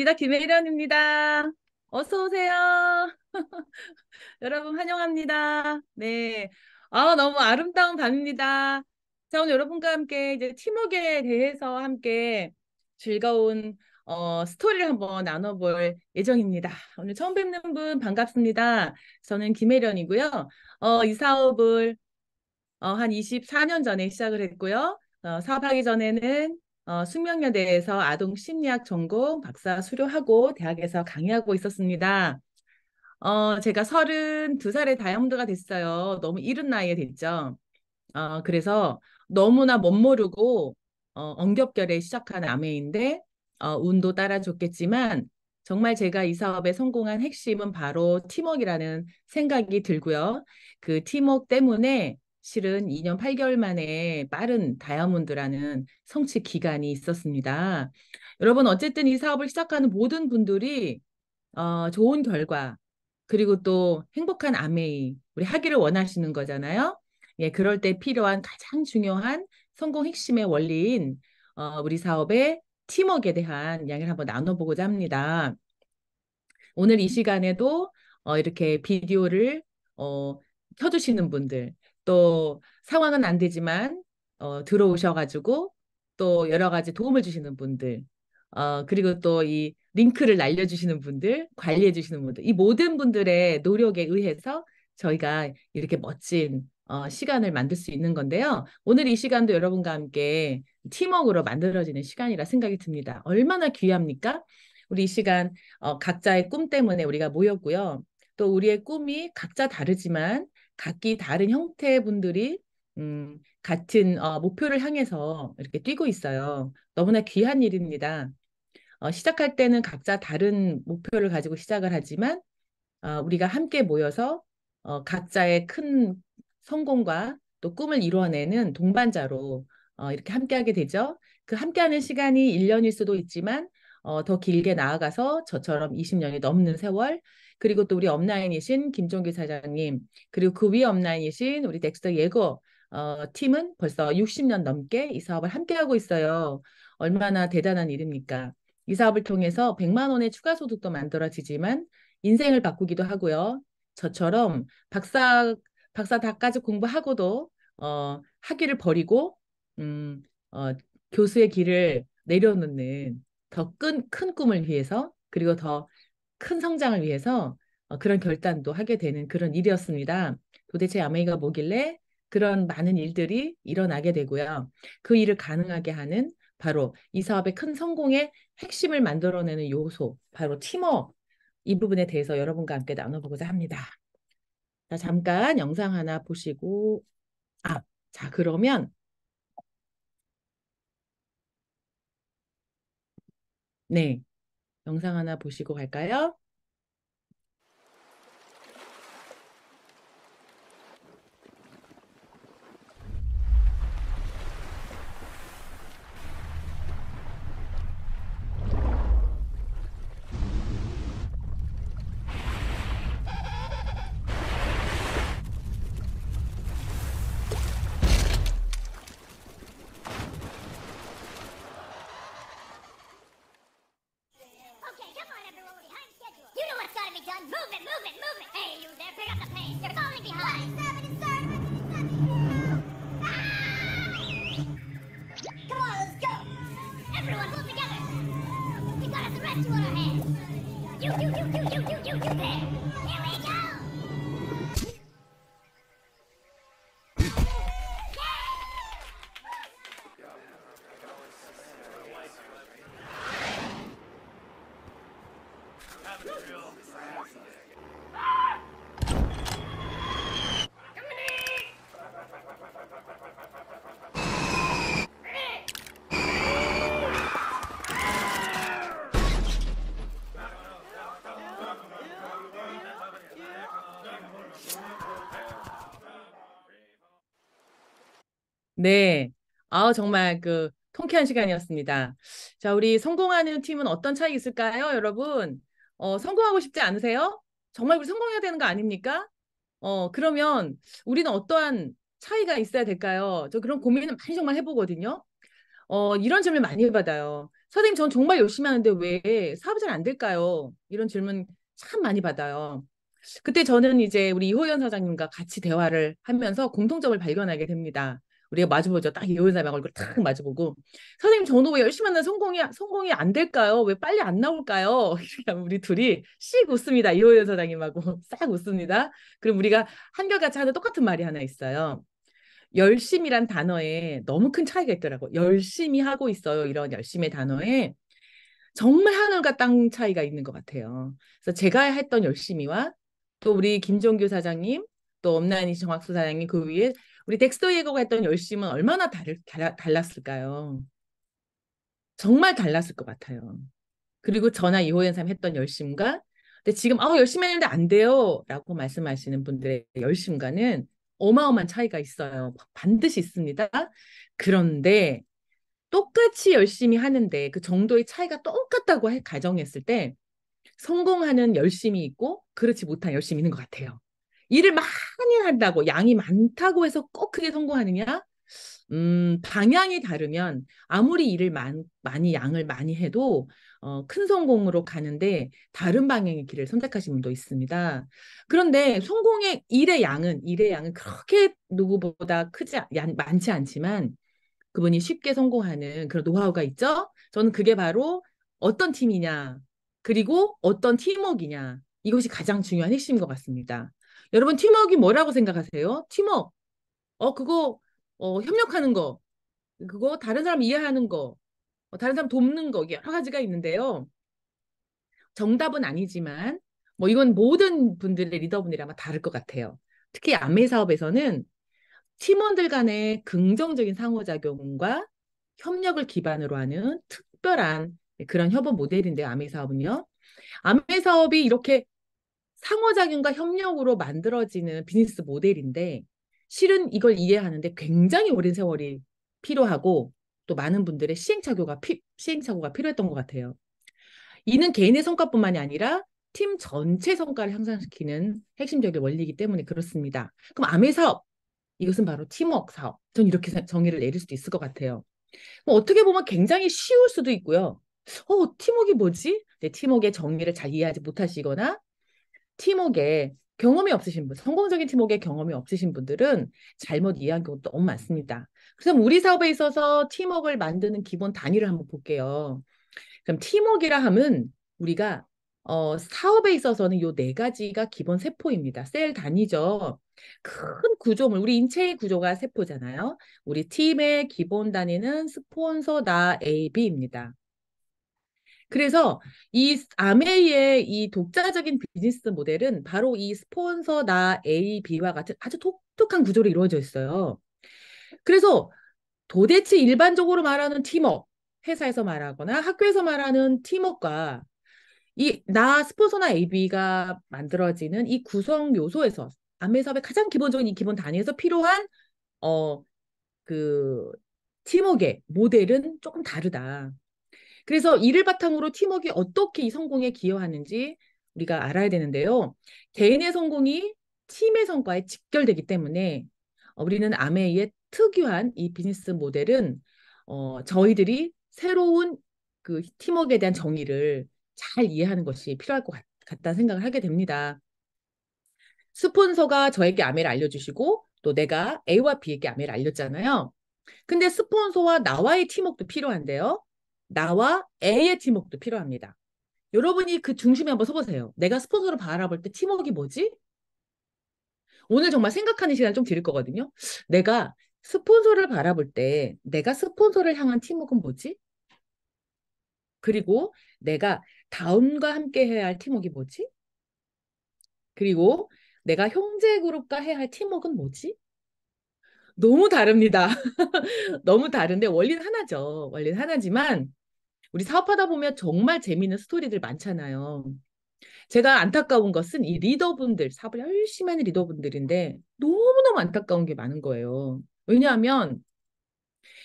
김혜련입니다. 어서 오세요. 여러분 환영합니다. 네. 너무 아름다운 밤입니다. 자, 오늘 여러분과 함께 이제 팀워크에 대해서 함께 즐거운 스토리를 한번 나눠볼 예정입니다. 오늘 처음 뵙는 분 반갑습니다. 저는 김혜련이고요. 이 사업을 한 24년 전에 시작을 했고요. 사업하기 전에는 숙명여대에서 아동 심리학 전공 박사 수료하고 대학에서 강의하고 있었습니다. 제가 32살에 다이아몬드가 됐어요. 너무 이른 나이에 됐죠. 그래서 너무나 멋모르고 엉겹결에 시작한 아메인데 운도 따라줬겠지만 정말 제가 이 사업에 성공한 핵심은 바로 팀워크라는 생각이 들고요. 그 팀워크 때문에 실은 2년 8개월 만에 빠른 다이아몬드라는 성취 기간이 있었습니다. 여러분 어쨌든 이 사업을 시작하는 모든 분들이 좋은 결과 그리고 또 행복한 아메이 우리 하기를 원하시는 거잖아요. 예, 그럴 때 필요한 가장 중요한 성공 핵심의 원리인 우리 사업의 팀워크에 대한 이야기를 한번 나눠보고자 합니다. 오늘 이 시간에도 이렇게 비디오를 어, 켜주시는 분들, 또 상황은 안 되지만 들어오셔가지고 또 여러 가지 도움을 주시는 분들, 그리고 또 이 링크를 날려주시는 분들, 관리해주시는 분들, 이 모든 분들의 노력에 의해서 저희가 이렇게 멋진 시간을 만들 수 있는 건데요. 오늘 이 시간도 여러분과 함께 팀워크로 만들어지는 시간이라 생각이 듭니다. 얼마나 귀합니까? 우리 이 시간 각자의 꿈 때문에 우리가 모였고요. 또 우리의 꿈이 각자 다르지만 각기 다른 형태의 분들이 같은 목표를 향해서 이렇게 뛰고 있어요. 너무나 귀한 일입니다. 시작할 때는 각자 다른 목표를 가지고 시작을 하지만 우리가 함께 모여서 각자의 큰 성공과 또 꿈을 이루어내는 동반자로 이렇게 함께하게 되죠. 그 함께하는 시간이 1년일 수도 있지만 더 길게 나아가서 저처럼 20년이 넘는 세월 그리고 또 우리 업라인이신 김종기 사장님 그리고 그 위에 업라인이신 우리 덱스터 예거 팀은 벌써 60년 넘게 이 사업을 함께하고 있어요. 얼마나 대단한 일입니까? 이 사업을 통해서 100만 원의 추가 소득도 만들어지지만 인생을 바꾸기도 하고요. 저처럼 박사 다까지 공부하고도 학위를 버리고 음, 어, 교수의 길을 내려놓는 더 큰 꿈을 위해서 그리고 더 큰 성장을 위해서 그런 결단도 하게 되는 그런 일이었습니다. 도대체 아메이가 뭐길래 그런 많은 일들이 일어나게 되고요. 그 일을 가능하게 하는 바로 이 사업의 큰 성공의 핵심을 만들어내는 요소, 바로 팀워크. 이 부분에 대해서 여러분과 함께 나눠보고자 합니다. 자, 잠깐 영상 하나 보시고, 아, 자, 그러면, 네, 영상 하나 보시고 갈까요? Okay, come on, everyone, we're behind schedule. You know what's gotta be done. Move it, move it, move it. Hey, you there, pick up the pace. You're falling behind. What is happening, sir? Come on, let's go. Everyone, pull together. We've got a threat to on our hands. You there. Here we go. 네. 정말 그 통쾌한 시간이었습니다. 자, 우리 성공하는 팀은 어떤 차이 있을까요, 여러분? 성공하고 싶지 않으세요? 정말 우리 성공해야 되는 거 아닙니까? 그러면 우리는 어떠한 차이가 있어야 될까요? 저 그런 고민을 많이 정말 해보거든요. 이런 질문 많이 받아요. 선생님, 전 정말 열심히 하는데 왜 사업이 잘 안 될까요? 이런 질문 참 많이 받아요. 그때 저는 이제 우리 이호연 사장님과 같이 대화를 하면서 공통점을 발견하게 됩니다. 우리가 마주보죠. 딱 이호연 사장 얼굴 딱 마주보고 선생님 저도 왜 열심히 하는 성공이 안 될까요? 왜 빨리 안 나올까요? 이렇게 하면 우리 둘이 씩 웃습니다. 이호연 사장님하고 싹 웃습니다. 그럼 우리가 한결같이 하는 똑같은 말이 하나 있어요. 열심이란 단어에 너무 큰 차이가 있더라고. 열심히 하고 있어요. 이런 열심의 단어에 정말 하늘과 땅 차이가 있는 것 같아요. 그래서 제가 했던 열심히와 또 우리 김종규 사장님, 또 엄나니 정학수 사장님 그 위에 우리 덱스터 예고가 했던 열심은 얼마나 달랐을까요? 정말 달랐을 것 같아요. 그리고 저나 이호연 사 했던 열심과 근데 지금 열심히 했는데 안 돼요 라고 말씀하시는 분들의 열심과는 어마어마한 차이가 있어요. 반드시 있습니다. 그런데 똑같이 열심히 하는데 그 정도의 차이가 똑같다고 가정했을 때 성공하는 열심이 있고 그렇지 못한 열심이 있는 것 같아요. 일을 많이 한다고 양이 많다고 해서 꼭 그게 성공하느냐? 방향이 다르면 아무리 일을 많이 양을 많이 해도 큰 성공으로 가는데 다른 방향의 길을 선택하신 분도 있습니다. 그런데 성공의 일의 양은 그렇게 누구보다 많지 않지만 그분이 쉽게 성공하는 그런 노하우가 있죠. 저는 그게 바로 어떤 팀이냐, 그리고 어떤 팀워크이냐. 이것이 가장 중요한 핵심인 것 같습니다. 여러분, 팀워크가 뭐라고 생각하세요? 팀워크. 그거, 협력하는 거, 그거 다른 사람 이해하는 거, 다른 사람 돕는 거, 여러 가지가 있는데요. 정답은 아니지만, 뭐 이건 모든 분들의 리더분들이 아마 다를 것 같아요. 특히 안매 사업에서는 팀원들 간의 긍정적인 상호작용과 협력을 기반으로 하는 특별한 그런 협업 모델인데요. 아메 사업은요. 아메 사업이 이렇게 상호작용과 협력으로 만들어지는 비즈니스 모델인데 실은 이걸 이해하는데 굉장히 오랜 세월이 필요하고 또 많은 분들의 시행착오가 필요했던 것 같아요. 이는 개인의 성과뿐만이 아니라 팀 전체 성과를 향상시키는 핵심적인 원리이기 때문에 그렇습니다. 그럼 아메 사업 이것은 바로 팀워크 사업. 전 이렇게 정의를 내릴 수도 있을 것 같아요. 뭐 어떻게 보면 굉장히 쉬울 수도 있고요. 팀워크이 뭐지? 네, 팀워크의 정의를 잘 이해하지 못하시거나 팀워크에 경험이 없으신 분, 성공적인 팀워크에 경험이 없으신 분들은 잘못 이해한 경우도 너무 많습니다. 그래서 우리 사업에 있어서 팀워크를 만드는 기본 단위를 한번 볼게요. 그럼 팀워크라 함은 우리가 사업에 있어서는 요 네 가지가 기본 세포입니다. 셀 단위죠. 큰 구조물, 우리 인체의 구조가 세포잖아요. 우리 팀의 기본 단위는 스폰서 나 AB입니다. 그래서 이 아메이의 이 독자적인 비즈니스 모델은 바로 이 스폰서 나 AB와 같은 아주 독특한 구조로 이루어져 있어요. 그래서 도대체 일반적으로 말하는 팀워크, 회사에서 말하거나 학교에서 말하는 팀워크가 이 나 스폰서나 AB가 만들어지는 이 구성 요소에서 안매 사업의 가장 기본적인 이 기본 단위에서 필요한 어 그 팀워크의 모델은 조금 다르다. 그래서 이를 바탕으로 팀워크가 어떻게 이 성공에 기여하는지 우리가 알아야 되는데요. 개인의 성공이 팀의 성과에 직결되기 때문에 우리는 아메이의 특유한 이 비즈니스 모델은 저희들이 새로운 그 팀워크에 대한 정의를 잘 이해하는 것이 필요할 것 같다는 생각을 하게 됩니다. 스폰서가 저에게 아메를 알려주시고 또 내가 A와 B에게 아메를 알렸잖아요. 근데 스폰서와 나와의 팀워크도 필요한데요. 나와 A의 팀워크도 필요합니다. 여러분이 그 중심에 한번 서보세요. 내가 스폰서를 바라볼 때 팀워크가 뭐지? 오늘 정말 생각하는 시간 좀 드릴 거거든요. 내가 스폰서를 바라볼 때 내가 스폰서를 향한 팀워크는 뭐지? 그리고 내가 다음과 함께 해야 할 팀워크가 뭐지? 그리고 내가 형제 그룹과 해야 할 팀워크는 뭐지? 너무 다릅니다. 너무 다른데 원리는 하나죠. 원리는 하나지만 우리 사업하다 보면 정말 재미있는 스토리들 많잖아요. 제가 안타까운 것은 이 리더분들, 사업을 열심히 하는 리더분들인데 너무너무 안타까운 게 많은 거예요. 왜냐하면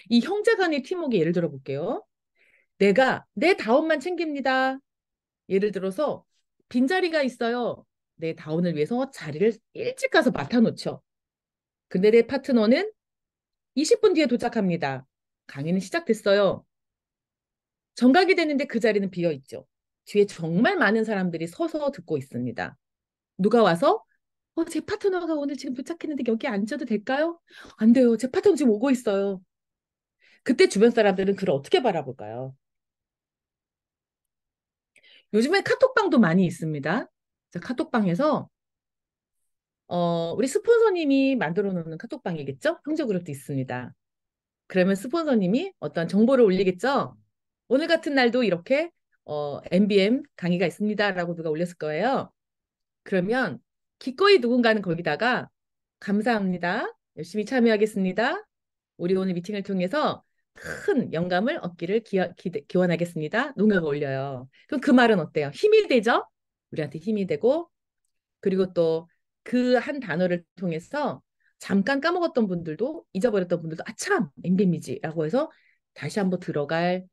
이 형제 간의 팀워크 예를 들어 볼게요. 내가 내 다운만 챙깁니다. 예를 들어서 빈자리가 있어요. 내 다운을 위해서 자리를 일찍 가서 맡아놓죠. 근데 내 파트너는 20분 뒤에 도착합니다. 강의는 시작됐어요. 정각이 됐는데 그 자리는 비어 있죠. 뒤에 정말 많은 사람들이 서서 듣고 있습니다. 누가 와서 제 파트너가 오늘 지금 도착했는데 여기 앉아도 될까요? 안 돼요. 제 파트너 지금 오고 있어요. 그때 주변 사람들은 그를 어떻게 바라볼까요? 요즘에 카톡방도 많이 있습니다. 카톡방에서 우리 스폰서님이 만들어 놓는 카톡방이겠죠? 형제그룹도 있습니다. 그러면 스폰서님이 어떤 정보를 올리겠죠? 오늘 같은 날도 이렇게 MBM 강의가 있습니다라고 누가 올렸을 거예요. 그러면 기꺼이 누군가는 거기다가 감사합니다. 열심히 참여하겠습니다. 우리 오늘 미팅을 통해서 큰 영감을 얻기를 기원하겠습니다. 누군가가 올려요. 그럼 그 말은 어때요? 힘이 되죠? 우리한테 힘이 되고 그리고 또 그 한 단어를 통해서 잠깐 까먹었던 분들도 잊어버렸던 분들도 아참 엠비미지라고 해서 다시 한번 들어갈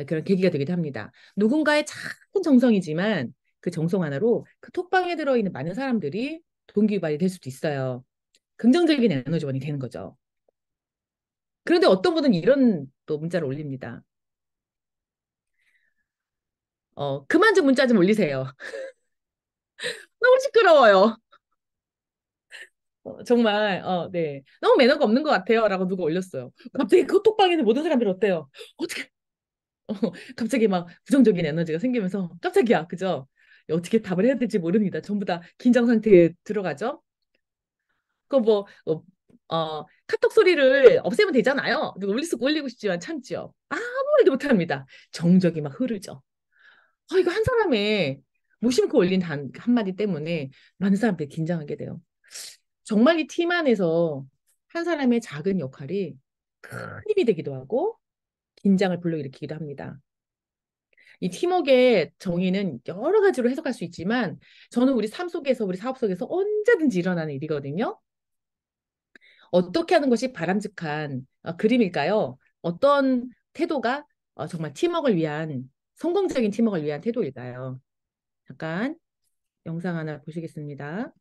그런 계기가 되기도 합니다. 누군가의 작은 정성이지만 그 정성 하나로 그 톡방에 들어있는 많은 사람들이 동기유발이 될 수도 있어요. 긍정적인 에너지원이 되는 거죠. 그런데 어떤 분은 이런 또 문자를 올립니다. 그만 좀 문자 좀 올리세요. 너무 시끄러워요. 정말, 네. 너무 매너가 없는 것 같아요. 라고 누가 올렸어요. 갑자기 그 톡방에 있는 모든 사람들이 어때요? 어떻게, 어, 갑자기 막 부정적인 에너지가 생기면서 깜짝이야. 그죠? 어떻게 답을 해야 될지 모릅니다. 전부 다 긴장 상태에 들어가죠? 그 뭐, 카톡 소리를 없애면 되잖아요. 누가 올리고 싶지만 참지요. 아무 말도 못합니다. 정적이 막 흐르죠. 이거 한 사람의 무심코 올린 단 한마디 때문에 많은 사람들이 긴장하게 돼요. 정말 이 팀 안에서 한 사람의 작은 역할이 큰 힘이 되기도 하고 긴장을 불러일으키기도 합니다. 이 팀워크의 정의는 여러 가지로 해석할 수 있지만 저는 우리 삶 속에서 우리 사업 속에서 언제든지 일어나는 일이거든요. 어떻게 하는 것이 바람직한 그림일까요? 어떤 태도가 정말 팀워크를 위한 성공적인 팀워크를 위한 태도일까요? 잠깐 영상 하나 보시겠습니다.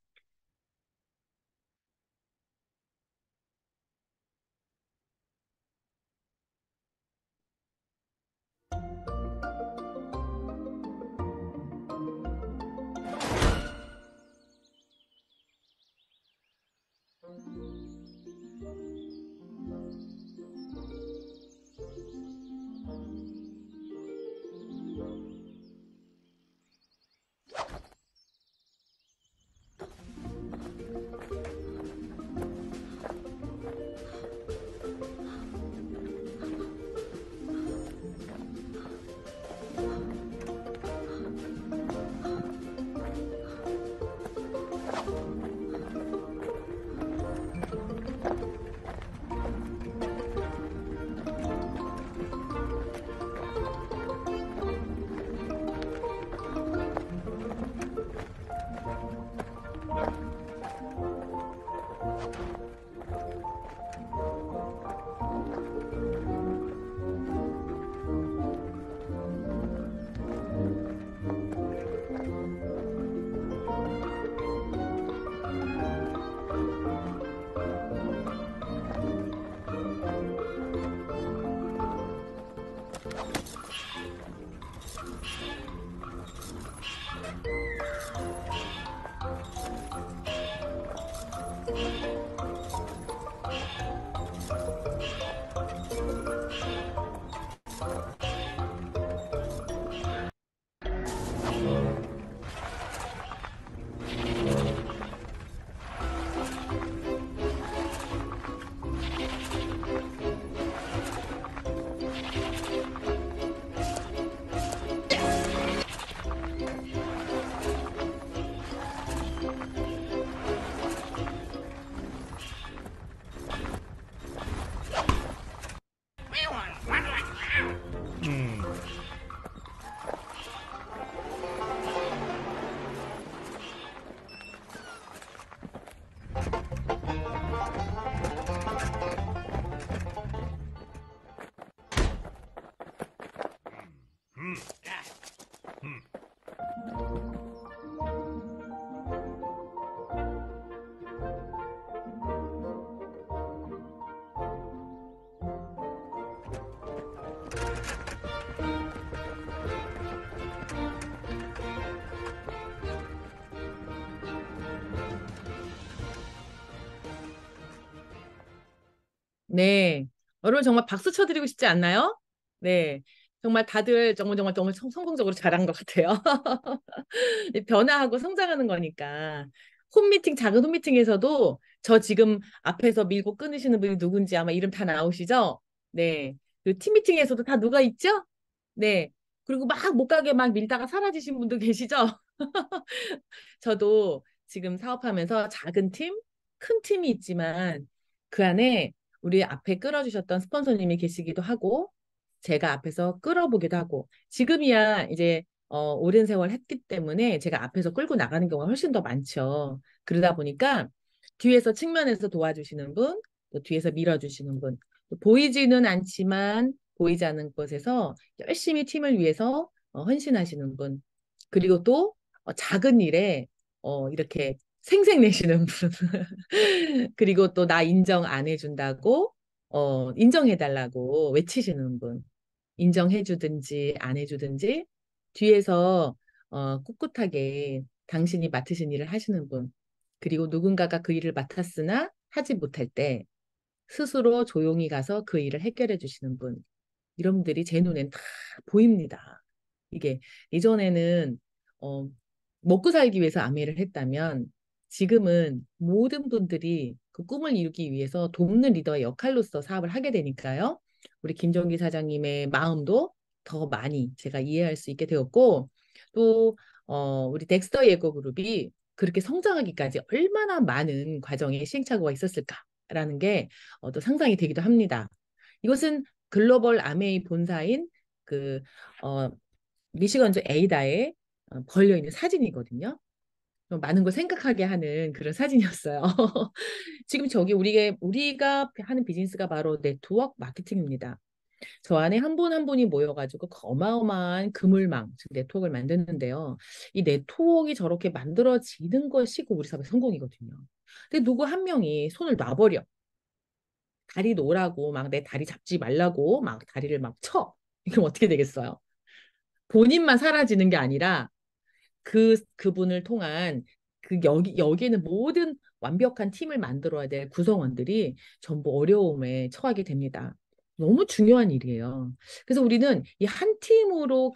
네. 여러분 정말 박수 쳐드리고 싶지 않나요? 네. 정말 다들 정말 정말 정말 성공적으로 잘한 것 같아요. 변화하고 성장하는 거니까. 홈미팅, 작은 홈미팅에서도 저 지금 앞에서 밀고 끊으시는 분이 누군지 아마 이름 다 나오시죠? 네. 그 팀미팅에서도 다 누가 있죠? 네. 그리고 막 못 가게 막 밀다가 사라지신 분도 계시죠? 저도 지금 사업하면서 작은 팀, 큰 팀이 있지만 그 안에 우리 앞에 끌어주셨던 스폰서님이 계시기도 하고 제가 앞에서 끌어보기도 하고 지금이야 이제 오랜 세월 했기 때문에 제가 앞에서 끌고 나가는 경우가 훨씬 더 많죠. 그러다 보니까 뒤에서 측면에서 도와주시는 분, 또 뒤에서 밀어주시는 분, 또 보이지는 않지만 보이지 않는 곳에서 열심히 팀을 위해서 헌신하시는 분, 그리고 또 작은 일에 이렇게 생색내시는 분. 그리고 또 나 인정 안 해준다고 인정해달라고 외치시는 분. 인정해주든지 안 해주든지 뒤에서 꿋꿋하게 당신이 맡으신 일을 하시는 분. 그리고 누군가가 그 일을 맡았으나 하지 못할 때 스스로 조용히 가서 그 일을 해결해 주시는 분. 이런 분들이 제 눈엔 다 보입니다. 이게 예전에는 어, 먹고 살기 위해서 아메를 했다면 지금은 모든 분들이 그 꿈을 이루기 위해서 돕는 리더의 역할로서 사업을 하게 되니까요. 우리 김종기 사장님의 마음도 더 많이 제가 이해할 수 있게 되었고 또 우리 덱스터 예고 그룹이 그렇게 성장하기까지 얼마나 많은 과정에 시행착오가 있었을까라는 게 또 상상이 되기도 합니다. 이것은 글로벌 아메이 본사인 그 어, 미시건주 에이다에 걸려 있는 사진이거든요. 좀 많은 걸 생각하게 하는 그런 사진이었어요. 지금 저기 우리가 하는 비즈니스가 바로 네트워크 마케팅입니다. 저 안에 한 분 한 분이 모여가지고 그 어마어마한 그물망, 즉 네트워크를 만드는데요. 이 네트워크가 저렇게 만들어지는 것이 그 우리 사업의 성공이거든요. 근데 누구 한 명이 손을 놔버려. 다리 놓으라고 막 내 다리 잡지 말라고 막 다리를 막 쳐. 이럼 어떻게 되겠어요? 본인만 사라지는 게 아니라 그분을 통한 여기는 모든 완벽한 팀을 만들어야 될 구성원들이 전부 어려움에 처하게 됩니다. 너무 중요한 일이에요. 그래서 우리는 이 한 팀으로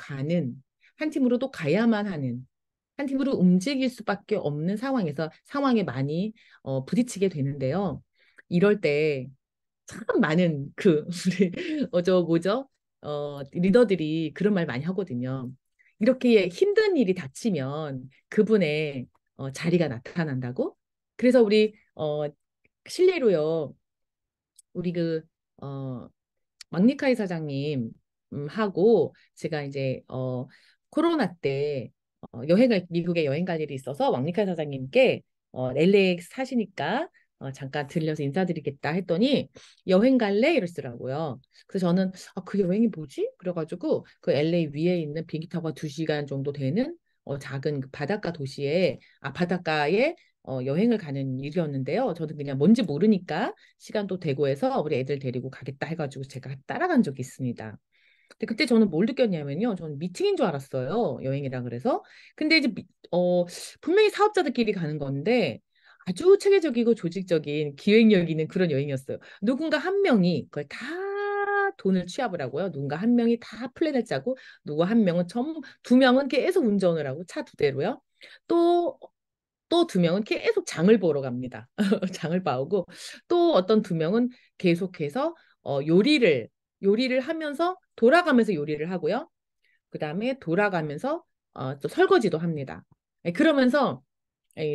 한 팀으로 또 가야만 하는, 한 팀으로 움직일 수밖에 없는 상황에 많이 부딪히게 되는데요. 이럴 때 참 많은 우리 저 뭐죠? 리더들이 그런 말 많이 하거든요. 이렇게 힘든 일이 닥치면 그분의 자리가 나타난다고. 그래서 우리 실례로요. 우리 막니카이 사장님 하고 제가 이제 코로나 때 미국에 여행 갈 일이 있어서 막니카이 사장님께 LA 사시니까 잠깐 들려서 인사드리겠다 했더니 여행 갈래? 이러시더라고요. 그래서 저는 그 여행이 뭐지? 그래가지고 그 LA 위에 있는 비행기 타고 2시간 정도 되는 작은 그 바닷가에 여행을 가는 일이었는데요. 저는 그냥 뭔지 모르니까 시간도 되고 해서 우리 애들 데리고 가겠다 해가지고 제가 따라간 적이 있습니다. 근데 그때 저는 뭘 느꼈냐면요. 저는 미팅인 줄 알았어요. 여행이라 그래서. 근데 이제 분명히 사업자들끼리 가는 건데 아주 체계적이고 조직적인 기획력 있는 그런 여행이었어요. 누군가 한 명이 그걸 다 돈을 취합을 하고요. 누군가 한 명이 다 플랜을 짜고 누구 한 명은 두 명은 계속 운전을 하고 차 두 대로요. 또 또 두 명은 계속 장을 보러 갑니다. 장을 봐오고 또 어떤 두 명은 계속해서 요리를 하면서 돌아가면서 요리를 하고요. 그다음에 돌아가면서 또 설거지도 합니다. 그러면서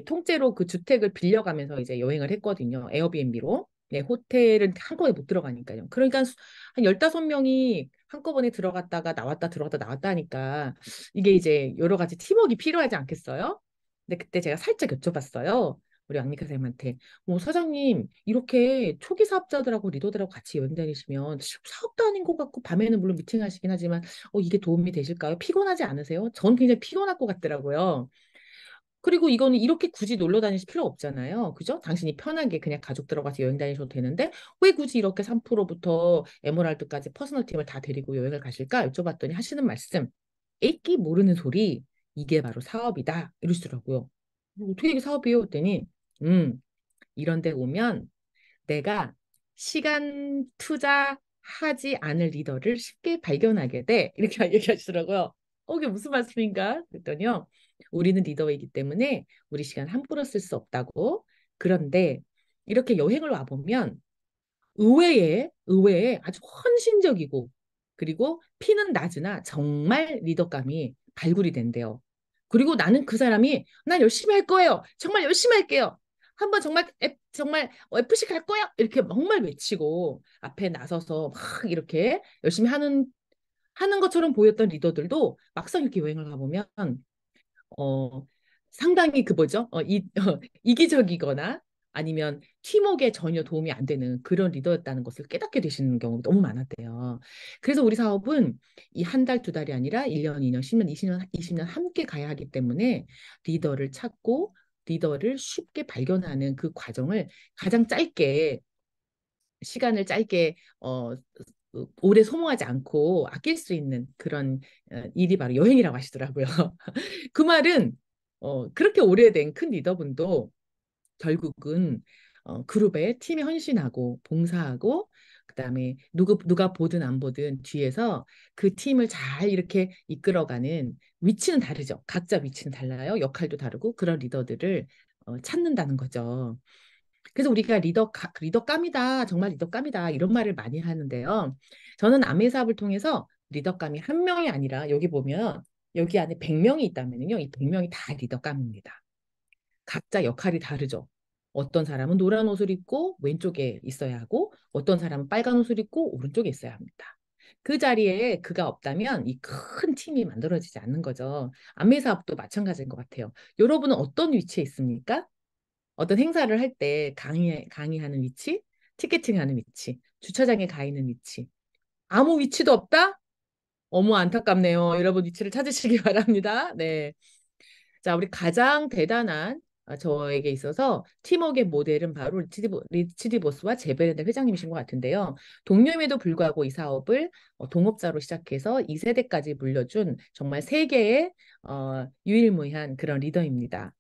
통째로 그 주택을 빌려가면서 이제 여행을 했거든요. 에어비앤비로. 네, 호텔은 한꺼번에 못 들어가니까요. 그러니까 한 15명이 한꺼번에 들어갔다 나왔다 하니까 이게 이제 여러 가지 팀워크가 필요하지 않겠어요? 근데 그때 제가 살짝 여쭤봤어요. 우리 앙리카 선생님한테. 사장님, 이렇게 초기 사업자들하고 리더들하고 같이 여행 다니시면 사업도 아닌 것 같고 밤에는 물론 미팅하시긴 하지만 이게 도움이 되실까요? 피곤하지 않으세요? 전 굉장히 피곤할 것 같더라고요. 그리고 이거는 이렇게 굳이 놀러 다니실 필요 없잖아요. 그죠? 당신이 편하게 그냥 가족들하고 같이 여행 다니셔도 되는데 왜 굳이 이렇게 3%부터 에메랄드까지 퍼스널 팀을 다 데리고 여행을 가실까? 여쭤봤더니 하시는 말씀. 애기 모르는 소리. 이게 바로 사업이다. 이러시더라고요. 어떻게 이게 사업이에요? 했더니 음, 이런 데 오면 내가 시간 투자하지 않을 리더를 쉽게 발견하게 돼. 이렇게 얘기하시더라고요. 이게 무슨 말씀인가? 그랬더니요. 우리는 리더이기 때문에 우리 시간 함부로 쓸 수 없다고. 그런데 이렇게 여행을 와보면 의외에 아주 헌신적이고 그리고 피는 낮으나 정말 리더감이 발굴이 된대요. 그리고 나는 그 사람이 난 열심히 할 거예요. 정말 열심히 할게요. 한번 정말 FC 갈 거야. 이렇게 정말 외치고 앞에 나서서 막 이렇게 열심히 하는 것처럼 보였던 리더들도 막상 이렇게 여행을 가보면 어, 상당히 그 뭐죠? 이기적이거나 아니면 팀워크에 전혀 도움이 안 되는 그런 리더였다는 것을 깨닫게 되시는 경우가 너무 많았대요. 그래서 우리 사업은 이 한 달, 두 달이 아니라 1년, 2년, 10년, 20년, 20년 함께 가야 하기 때문에 리더를 찾고 리더를 쉽게 발견하는 그 과정을 가장 짧게 시간을 짧게 오래 소모하지 않고 아낄 수 있는 그런 일이 바로 여행이라고 하시더라고요. 그 말은 그렇게 오래된 큰 리더분도 결국은 그룹에 팀에 헌신하고 봉사하고 그다음에 누가 보든 안 보든 뒤에서 그 팀을 잘 이렇게 이끌어가는 위치는 다르죠. 각자 위치는 달라요. 역할도 다르고 그런 리더들을 찾는다는 거죠. 그래서 우리가 리더감이다, 정말 리더감이다 이런 말을 많이 하는데요. 저는 아메 사업을 통해서 리더감이 한 명이 아니라 여기 보면 여기 안에 100명이 있다면요, 이 100명이 다 리더감입니다. 각자 역할이 다르죠. 어떤 사람은 노란 옷을 입고 왼쪽에 있어야 하고 어떤 사람은 빨간 옷을 입고 오른쪽에 있어야 합니다. 그 자리에 그가 없다면 이 큰 팀이 만들어지지 않는 거죠. 안매 사업도 마찬가지인 것 같아요. 여러분은 어떤 위치에 있습니까? 어떤 행사를 할 때 강의하는 위치, 티켓팅하는 위치, 주차장에 가 있는 위치. 아무 위치도 없다? 어머 안타깝네요. 여러분 위치를 찾으시기 바랍니다. 네. 자, 우리 가장 대단한 저에게 있어서 팀워크의 모델은 바로 리치디 보스와 제베레드 회장님이신 것 같은데요. 동료임에도 불구하고 이 사업을 동업자로 시작해서 2세대까지 물려준 정말 세계의 유일무이한 그런 리더입니다.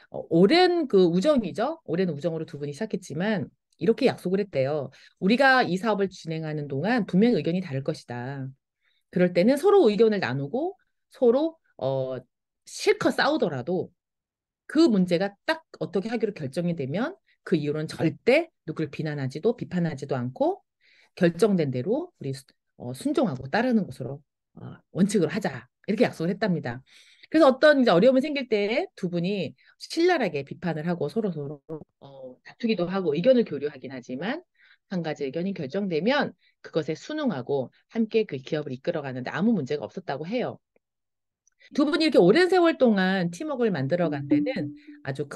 오랜 그 우정이죠. 오랜 우정으로 두 분이 시작했지만 이렇게 약속을 했대요. 우리가 이 사업을 진행하는 동안 분명 의견이 다를 것이다. 그럴 때는 서로 의견을 나누고 서로 실컷 싸우더라도 그 문제가 딱 어떻게 하기로 결정이 되면 그 이후로는 절대 누구를 비판하지도 않고 결정된 대로 우리 순종하고 따르는 것으로 원칙으로 하자. 이렇게 약속을 했답니다. 그래서 어떤 이제 어려움이 생길 때 두 분이 신랄하게 비판을 하고 서로 다투기도 하고 의견을 교류하긴 하지만 한 가지 의견이 결정되면 그것에 순응하고 함께 그 기업을 이끌어가는데 아무 문제가 없었다고 해요. 두 분이 이렇게 오랜 세월 동안 팀워크를 만들어간 데는 아주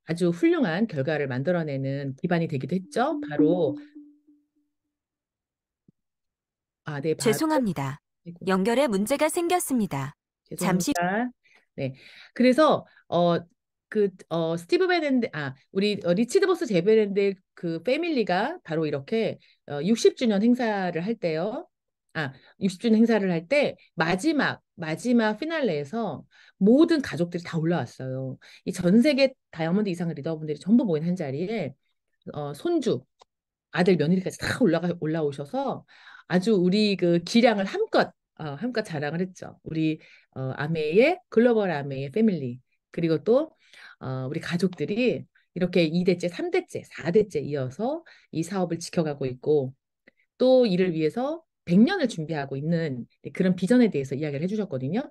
아주 훌륭한 결과를 만들어내는 기반이 되기도 했죠. 네, 죄송합니다. 아이고, 연결에 문제가 생겼습니다. 잠시 죄송합니다. 네. 그래서 스티브 베넨드 우리 리치드 보스 제베랜드 그 패밀리가 바로 이렇게 60주년 행사를 할 때요. 60주년 행사를 할 때 마지막 피날레에서 모든 가족들이 다 올라왔어요. 이 전 세계 다이아몬드 이상의 리더분들이 전부 모인 한 자리에 손주, 아들, 며느리까지 다 올라오셔서 아주 우리 그 기량을 함껏 자랑을 했죠. 우리 글로벌 아메의 패밀리 그리고 또 우리 가족들이 이렇게 2대째, 3대째, 4대째 이어서 이 사업을 지켜가고 있고 또 이를 위해서 100년을 준비하고 있는 그런 비전에 대해서 이야기를 해주셨거든요.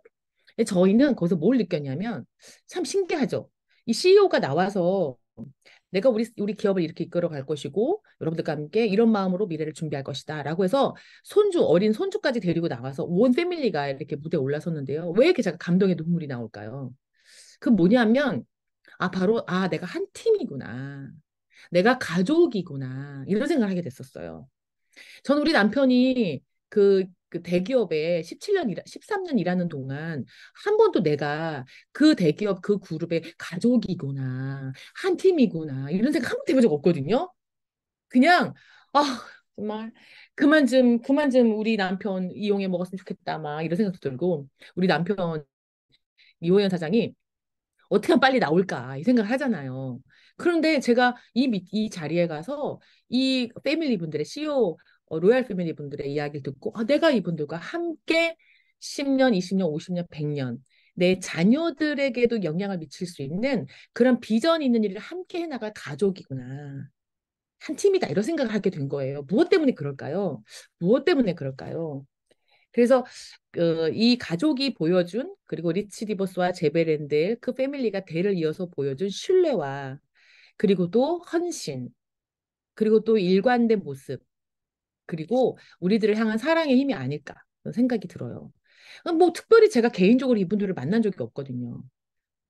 근데 저희는 거기서 뭘 느꼈냐면 참 신기하죠. 이 CEO가 나와서 내가 우리 기업을 이렇게 이끌어 갈 것이고 여러분들과 함께 이런 마음으로 미래를 준비할 것이다 라고 해서 어린 손주까지 데리고 나와서 온 패밀리가 이렇게 무대에 올라섰는데요. 왜 이렇게 제가 감동의 눈물이 나올까요? 그 뭐냐면 바로 내가 한 팀이구나. 내가 가족이구나. 이런 생각을 하게 됐었어요. 저는 우리 남편이 그 대기업에 13년 일하는 동안 한 번도 내가 그 대기업 그 그룹의 가족이구나, 한 팀이구나, 이런 생각 한 번도 해본 적 없거든요. 그냥, 정말, 그만 좀 우리 남편 이용해 먹었으면 좋겠다, 막 이런 생각도 들고, 우리 남편 이호연 사장이 어떻게 하면 빨리 나올까 이 생각을 하잖아요. 그런데 제가 이 자리에 가서 이 패밀리 분들의 CEO 로얄 패밀리 분들의 이야기를 듣고 내가 이분들과 함께 10년, 20년, 50년, 100년 내 자녀들에게도 영향을 미칠 수 있는 그런 비전 있는 일을 함께 해나갈 가족이구나. 한 팀이다 이런 생각을 하게 된 거예요. 무엇 때문에 그럴까요? 무엇 때문에 그럴까요? 그래서 이 가족이 보여준 그리고 리치 디버스와 제베랜드의 그 패밀리가 대를 이어서 보여준 신뢰와 그리고 또 헌신 그리고 또 일관된 모습 그리고 우리들을 향한 사랑의 힘이 아닐까 그런 생각이 들어요. 뭐 특별히 제가 개인적으로 이분들을 만난 적이 없거든요.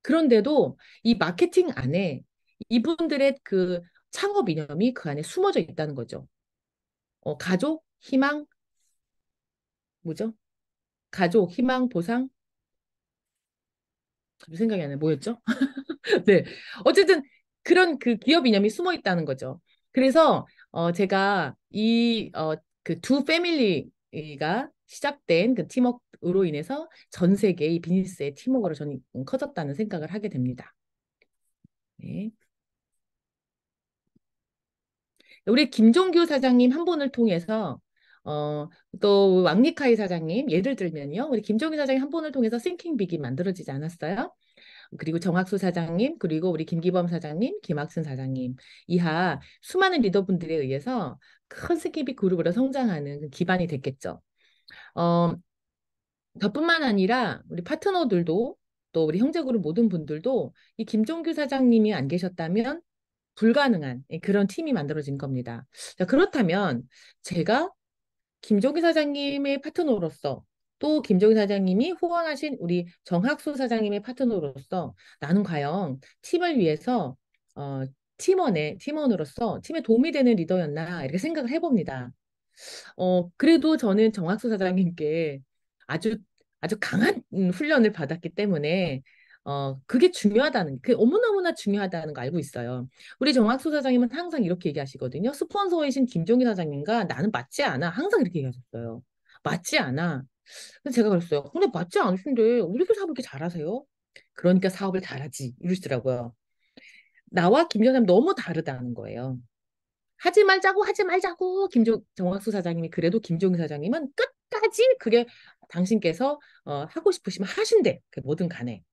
그런데도 이 마케팅 안에 이분들의 그 창업 이념이 그 안에 숨어져 있다는 거죠. 가족, 희망, 뭐죠? 가족, 희망, 보상? 갑자기 생각이 안 나요. 뭐였죠? 네. 어쨌든 그런 그 기업 이념이 숨어 있다는 거죠. 그래서 제가 그 두 패밀리가 시작된 그 팀워크로 인해서 전 세계 이 비즈니스의 팀워크로 저는 커졌다는 생각을 하게 됩니다. 네. 우리 김종규 사장님 한 분을 통해서 어, 또 왕리카이 사장님 예를 들면요. 우리 김종규 사장님 한 분을 통해서 싱킹 빅이 만들어지지 않았어요? 그리고 정학수 사장님, 그리고 우리 김기범 사장님, 김학순 사장님 이하 수많은 리더분들에 의해서 큰 스키빅 그룹으로 성장하는 그 기반이 됐겠죠. 어, 저뿐만 아니라 우리 파트너들도 또 우리 형제그룹 모든 분들도 이 김종규 사장님이 안 계셨다면 불가능한 그런 팀이 만들어진 겁니다. 자, 그렇다면 제가 김종기 사장님의 파트너로서 또 김종기 사장님이 후원하신 우리 정학수 사장님의 파트너로서 나는 과연 팀을 위해서 어, 팀원으로서 팀에 도움이 되는 리더였나 이렇게 생각을 해봅니다. 그래도 저는 정학수 사장님께 아주 아주 강한 훈련을 받았기 때문에 그게 중요하다는 그 너무너무나 중요하다는 거 알고 있어요. 우리 정학수 사장님은 항상 이렇게 얘기하시거든요. 스폰서이신 김종희 사장님과 나는 맞지 않아. 항상 이렇게 얘기하셨어요. 맞지 않아. 그래서 제가 그랬어요. 근데 맞지 않으신데 어떻게 사업을 이렇게 잘하세요? 그러니까 사업을 잘하지 이러시더라고요. 나와 김 여사님 너무 다르다는 거예요. 하지 말자고 정학수 사장님이 그래도 김종희 사장님은 끝까지 그게 당신께서 하고 싶으시면 하신대. 그 뭐든 간에.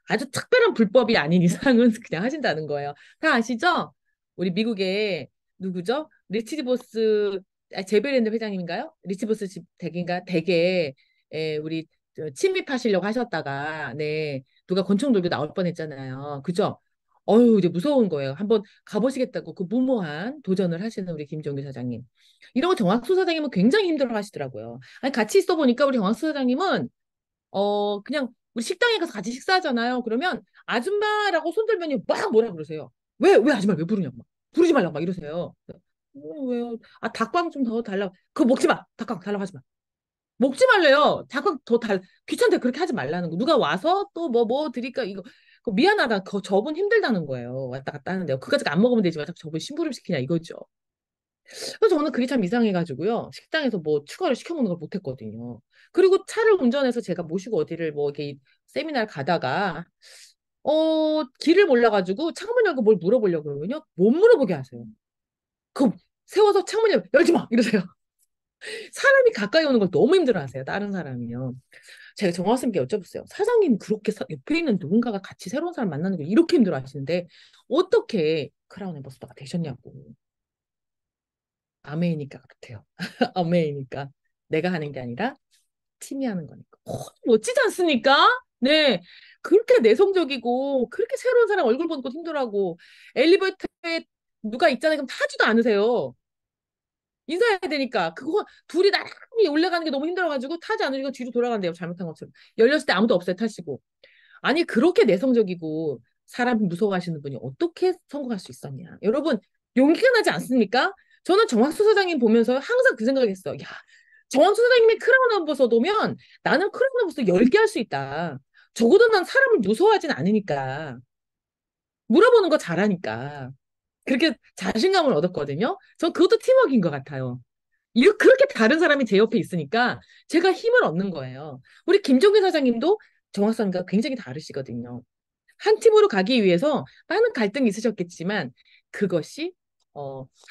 아주 특별한 불법이 아닌 이상은 그냥 하신다는 거예요. 다 아시죠? 우리 미국의 누구죠? 리치디보스 제베랜드 회장님인가요? 리치보스 집 댁인가 댁에 우리 침입하시려고 하셨다가 네 누가 권총 들고 나올 뻔했잖아요. 그죠? 어유 이제 무서운 거예요. 한번 가보시겠다고 그 무모한 도전을 하시는 우리 김종규 사장님. 이런 거 정학수 사장님은 굉장히 힘들어 하시더라고요. 아니 같이 있어 보니까 우리 정학수 사장님은 그냥 우리 식당에 가서 같이 식사하잖아요. 그러면 아줌마라고 손 들면 막 뭐라 그러세요. 왜 아줌마 왜 부르냐고 막. 부르지 말라고 막 이러세요. 왜요? 닭광 좀 더 달라고. 그거 먹지 마. 닭광 달라고 하지 마. 먹지 말래요. 닭광 더 귀찮대 그렇게 하지 말라는 거. 누가 와서 또 뭐 드릴까 이거. 그거 미안하다. 저분 힘들다는 거예요. 왔다 갔다 하는데요. 그까짓 안 먹으면 되지. 왜 자꾸 저분 심부름 시키냐 이거죠. 그래서 저는 그게 참 이상해가지고요. 식당에서 뭐 추가로 시켜 먹는 걸 못했거든요. 그리고 차를 운전해서 제가 모시고 어디를 뭐 이렇게 세미나를 가다가 길을 몰라가지고 창문 열고 뭘 물어보려고 그러면요. 못 물어보게 하세요. 그 세워서 창문 열지 마 이러세요. 사람이 가까이 오는 걸 너무 힘들어하세요. 다른 사람이요. 제가 정화쌤께 여쭤봤어요. 사장님 그렇게 옆에 있는 누군가가 같이 새로운 사람 만나는 걸 이렇게 힘들어하시는데 어떻게 크라운 엠버서더가 되셨냐고. 아메이니까 그렇대요. 아메이니까 내가 하는 게 아니라 팀이 하는 거니까. 멋지지 않습니까? 네. 그렇게 내성적이고, 그렇게 새로운 사람 얼굴 보는 것도 힘들어하고, 엘리베이터에 누가 있잖아요. 그럼 타지도 않으세요. 인사해야 되니까. 그거 둘이 나란히 올라가는 게 너무 힘들어가지고 타지 않으니까 뒤로 돌아간대요. 잘못한 것처럼. 열렸을 때 아무도 없어요. 타시고. 아니, 그렇게 내성적이고 사람 무서워하시는 분이 어떻게 성공할 수 있었냐. 여러분, 용기가 나지 않습니까? 저는 정학수 사장님 보면서 항상 그 생각을 했어요. 야, 정학수 사장님이 크라운 엠버서더면 나는 크라운 엠버서더 10개 할 수 있다. 적어도 난 사람을 무서워하진 않으니까. 물어보는 거 잘하니까. 그렇게 자신감을 얻었거든요. 전 그것도 팀워크인 것 같아요. 그렇게 다른 사람이 제 옆에 있으니까 제가 힘을 얻는 거예요. 우리 김종규 사장님도 정학수님과 굉장히 다르시거든요. 한 팀으로 가기 위해서 많은 갈등이 있으셨겠지만 그것이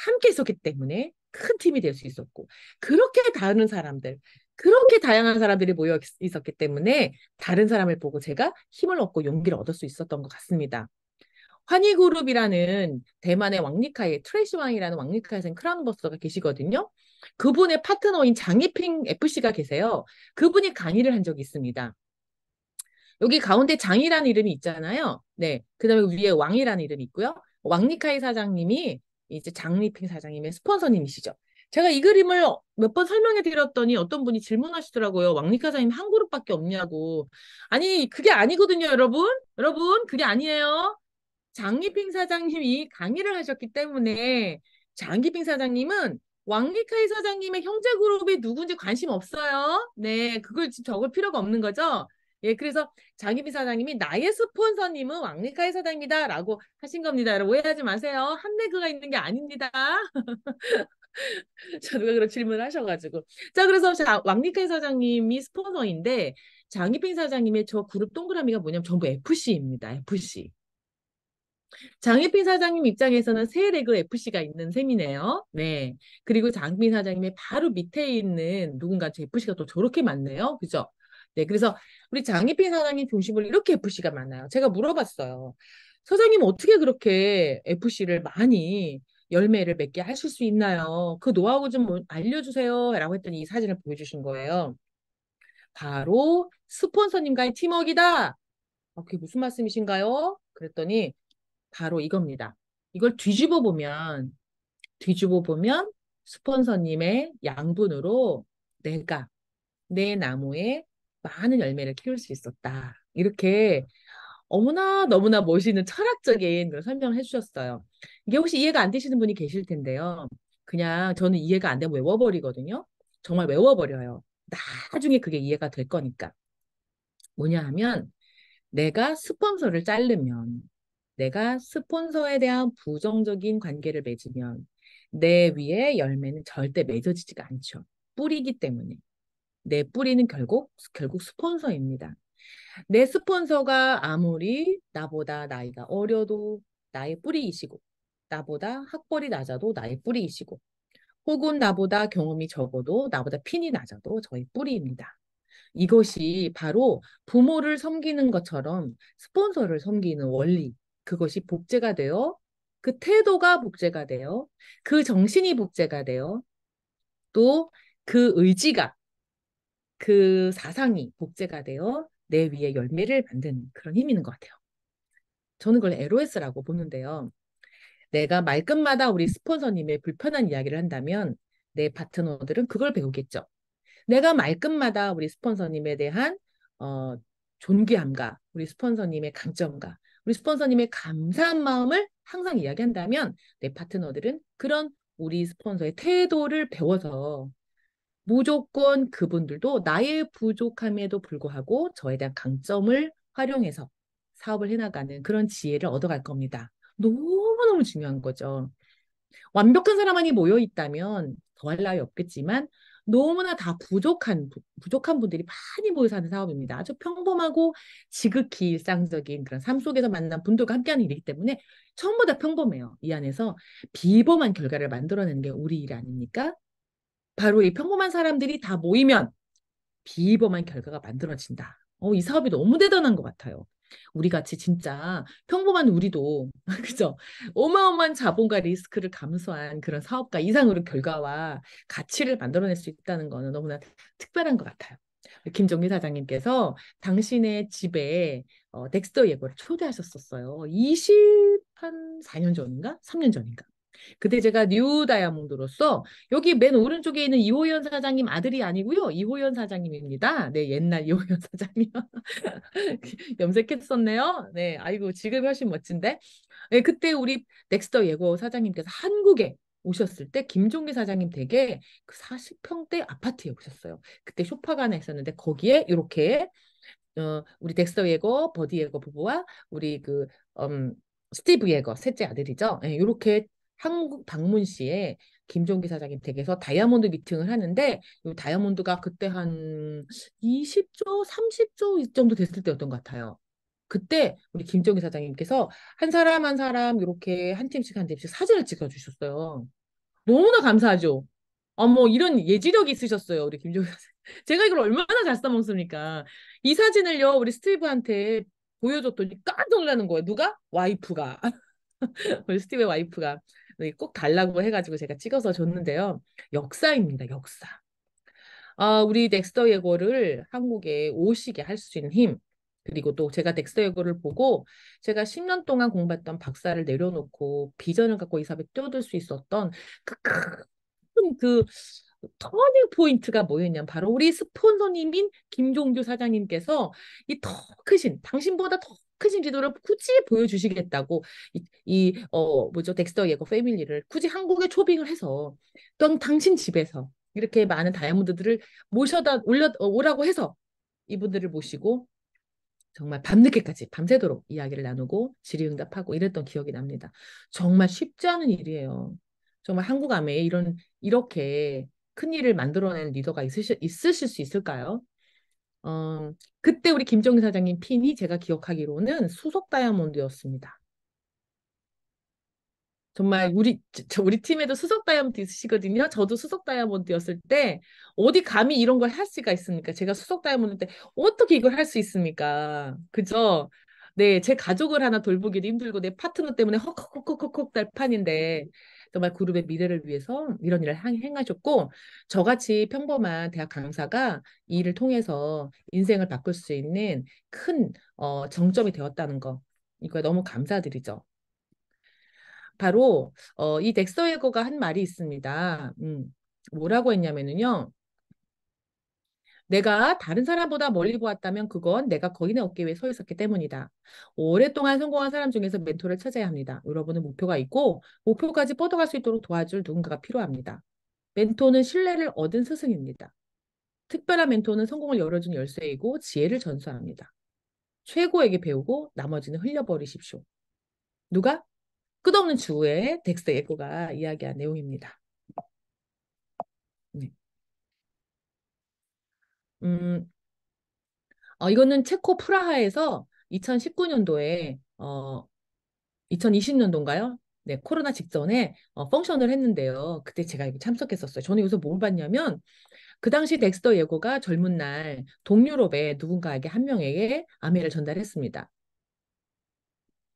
함께 있었기 때문에 큰 팀이 될 수 있었고 그렇게 다른 사람들 그렇게 다양한 사람들이 모여 있었기 때문에 다른 사람을 보고 제가 힘을 얻고 용기를 얻을 수 있었던 것 같습니다. 환희그룹이라는 대만의 왕리카이 트레이시 왕이라는 왕리카이에서 크라운 버스가 계시거든요. 그분의 파트너인 장희핑 FC가 계세요. 그분이 강의를 한 적이 있습니다. 여기 가운데 장이라는 이름이 있잖아요. 네. 그다음에 위에 왕이라는 이름이 있고요. 왕리카이 사장님이 이제 장리핑 사장님의 스폰서님이시죠. 제가 이 그림을 몇 번 설명해 드렸더니 어떤 분이 질문하시더라고요. 왕리카 사장님 한 그룹밖에 없냐고. 아니, 그게 아니거든요, 여러분. 여러분, 그게 아니에요. 장기핑 사장님이 강의를 하셨기 때문에 장기핑 사장님은 왕리카이 사장님의 형제 그룹이 누군지 관심 없어요. 네, 그걸 지금 적을 필요가 없는 거죠. 예, 그래서 장기핑 사장님이 나의 스폰서님은 왕리카이 사장입니다라고 하신 겁니다. 여러분 오해하지 마세요. 한내그가 있는 게 아닙니다. 자, 누가 그런 질문을 하셔가지고. 자, 그래서 왕리카이 사장님이 스폰서인데 장기핑 사장님의 저 그룹 동그라미가 뭐냐면 전부 FC입니다. FC. 장혜빈 사장님 입장에서는 세 레그 FC가 있는 셈이네요. 네. 그리고 장빈 사장님의 바로 밑에 있는 누군가 FC가 또 저렇게 많네요. 그죠? 네. 그래서 우리 장혜빈 사장님 중심으로 이렇게 FC가 많아요. 제가 물어봤어요. 사장님 어떻게 그렇게 FC를 많이 열매를 맺게 하실 수 있나요? 그 노하우 좀 알려주세요. 라고 했더니 이 사진을 보여주신 거예요. 바로 스폰서님과의 팀워크이다. 그게 무슨 말씀이신가요? 그랬더니 바로 이겁니다. 이걸 뒤집어 보면 스폰서님의 양분으로 내가 내 나무에 많은 열매를 키울 수 있었다. 이렇게 어머나 너무나 멋있는 철학적인 그런 설명을 해주셨어요. 이게 혹시 이해가 안 되시는 분이 계실 텐데요. 그냥 저는 이해가 안 되면 외워버리거든요. 정말 외워버려요. 나중에 그게 이해가 될 거니까. 뭐냐 하면 내가 스폰서를 자르면 내가 스폰서에 대한 부정적인 관계를 맺으면 내 위에 열매는 절대 맺어지지가 않죠. 뿌리기 때문에. 내 뿌리는 결국 스폰서입니다. 내 스폰서가 아무리 나보다 나이가 어려도 나의 뿌리이시고, 나보다 학벌이 낮아도 나의 뿌리이시고, 혹은 나보다 경험이 적어도 나보다 핀이 낮아도 저의 뿌리입니다. 이것이 바로 부모를 섬기는 것처럼 스폰서를 섬기는 원리. 그것이 복제가 되어 그 태도가 복제가 되어 그 정신이 복제가 되어 또 그 의지가 그 사상이 복제가 되어 내 위에 열매를 만드는 그런 힘이 있는 것 같아요. 저는 그걸 LOS라고 보는데요. 내가 말끝마다 우리 스폰서님의 불편한 이야기를 한다면 내 파트너들은 그걸 배우겠죠. 내가 말끝마다 우리 스폰서님에 대한 어, 존귀함과 우리 스폰서님의 강점과 우리 스폰서님의 감사한 마음을 항상 이야기한다면 내 파트너들은 그런 우리 스폰서의 태도를 배워서 무조건 그분들도 나의 부족함에도 불구하고 저에 대한 강점을 활용해서 사업을 해나가는 그런 지혜를 얻어갈 겁니다. 너무너무 중요한 거죠. 완벽한 사람만이 모여 있다면 더할 나위 없겠지만 너무나 다 부족한 분들이 많이 모여 사는 사업입니다. 아주 평범하고 지극히 일상적인 그런 삶 속에서 만난 분들과 함께하는 일이기 때문에 전부 다 평범해요. 이 안에서 비범한 결과를 만들어내는 게 우리 일 아닙니까? 바로 이 평범한 사람들이 다 모이면 비범한 결과가 만들어진다. 이 사업이 너무 대단한 것 같아요. 우리 같이 진짜 평범한 우리도 그죠? 어마어마한 자본과 리스크를 감수한 그런 사업가 이상으로 결과와 가치를 만들어낼 수 있다는 거는 너무나 특별한 것 같아요. 김종기 사장님께서 당신의 집에 덱스터 예고를 초대하셨었어요. 24년 전인가? 3년 전인가? 그때 제가 뉴 다이아몬드로서 여기 맨 오른쪽에 있는 이호연 사장님 아들이 아니고요. 이호연 사장님입니다. 네, 옛날 이호연 사장님. 염색했었네요. 네, 아이고 지금 훨씬 멋진데. 네, 그때 우리 넥스터 예고 사장님께서 한국에 오셨을 때 김종기 사장님 댁에 그 40평대 아파트에 오셨어요. 그때 쇼파가 하나 있었는데 거기에 이렇게 우리 덱스터 예거, 버디 예거 부부와 우리 스티브 예거 셋째 아들이죠. 예, 이렇게 한국 방문 시에 김종기 사장님 댁에서 다이아몬드 미팅을 하는데 이 다이아몬드가 그때 한 20조, 30조 정도 됐을 때였던 것 같아요. 그때 우리 김정희 사장님께서 한 사람 한 사람 이렇게 한 팀씩 한 팀씩 사진을 찍어주셨어요. 너무나 감사하죠. 어머, 이런 예지력이 있으셨어요, 우리 김종현 선생. 제가 이걸 얼마나 잘 써먹습니까? 이 사진을요, 우리 스티브한테 보여줬더니 깜짝 놀라는 거예요. 누가? 와이프가. 우리 스티브의 와이프가 꼭 달라고 해가지고 제가 찍어서 줬는데요. 역사입니다, 역사. 우리 덱스터 예고를 한국에 오시게 할 수 있는 힘. 그리고 또 제가 덱스터 예고를 보고 제가 10년 동안 공부했던 박사를 내려놓고 비전을 갖고 이 사업에 뛰어들 수 있었던 그 터닝 포인트가 뭐였냐면 바로 우리 스폰서님인 김종규 사장님께서 이 더 크신 당신보다 더 크신 지도를 굳이 보여주시겠다고 뭐죠 덱스터 예고 패밀리를 굳이 한국에 초빙을 해서 또 당신 집에서 이렇게 많은 다이아몬드들을 모셔다 오라고 해서 이분들을 모시고 정말 밤늦게까지 밤새도록 이야기를 나누고 질의응답하고 이랬던 기억이 납니다. 정말 쉽지 않은 일이에요. 정말 한국 아메에 이렇게 큰 일을 만들어낸 리더가 있으실 수 있을까요? 그때 우리 김정희 사장님 핀이 제가 기억하기로는 수석 다이아몬드였습니다. 정말 우리 팀에도 수석 다이아몬드 있으시거든요. 저도 수석 다이아몬드였을 때 어디 감히 이런 걸 할 수가 있습니까? 제가 수석 다이아몬드 때 어떻게 이걸 할 수 있습니까? 그죠? 네, 제 가족을 하나 돌보기도 힘들고 내 파트너 때문에 헉헉헉헉헉 달 판인데 정말 그룹의 미래를 위해서 이런 일을 행하셨고 저같이 평범한 대학 강사가 이 일을 통해서 인생을 바꿀 수 있는 큰 정점이 되었다는 거 이거 너무 감사드리죠. 바로 이 덱스터 웨거가 한 말이 있습니다. 뭐라고 했냐면은요. 내가 다른 사람보다 멀리 보았다면 그건 내가 거인의 어깨 위에 서 있었기 때문이다. 오랫동안 성공한 사람 중에서 멘토를 찾아야 합니다. 여러분은 목표가 있고 목표까지 뻗어갈 수 있도록 도와줄 누군가가 필요합니다. 멘토는 신뢰를 얻은 스승입니다. 특별한 멘토는 성공을 열어준 열쇠이고 지혜를 전수합니다. 최고에게 배우고 나머지는 흘려버리십시오. 누가? 끝없는 주에 덱스터 예고가 이야기한 내용입니다. 네. 음, 이거는 체코 프라하에서 2019년도에 2020년도인가요? 네, 코로나 직전에 펑션을 했는데요. 그때 제가 이거 참석했었어요. 저는 여기서 뭘 봤냐면 그 당시 덱스터 예고가 젊은 날 동유럽의 누군가에게 한 명에게 아메를 전달했습니다.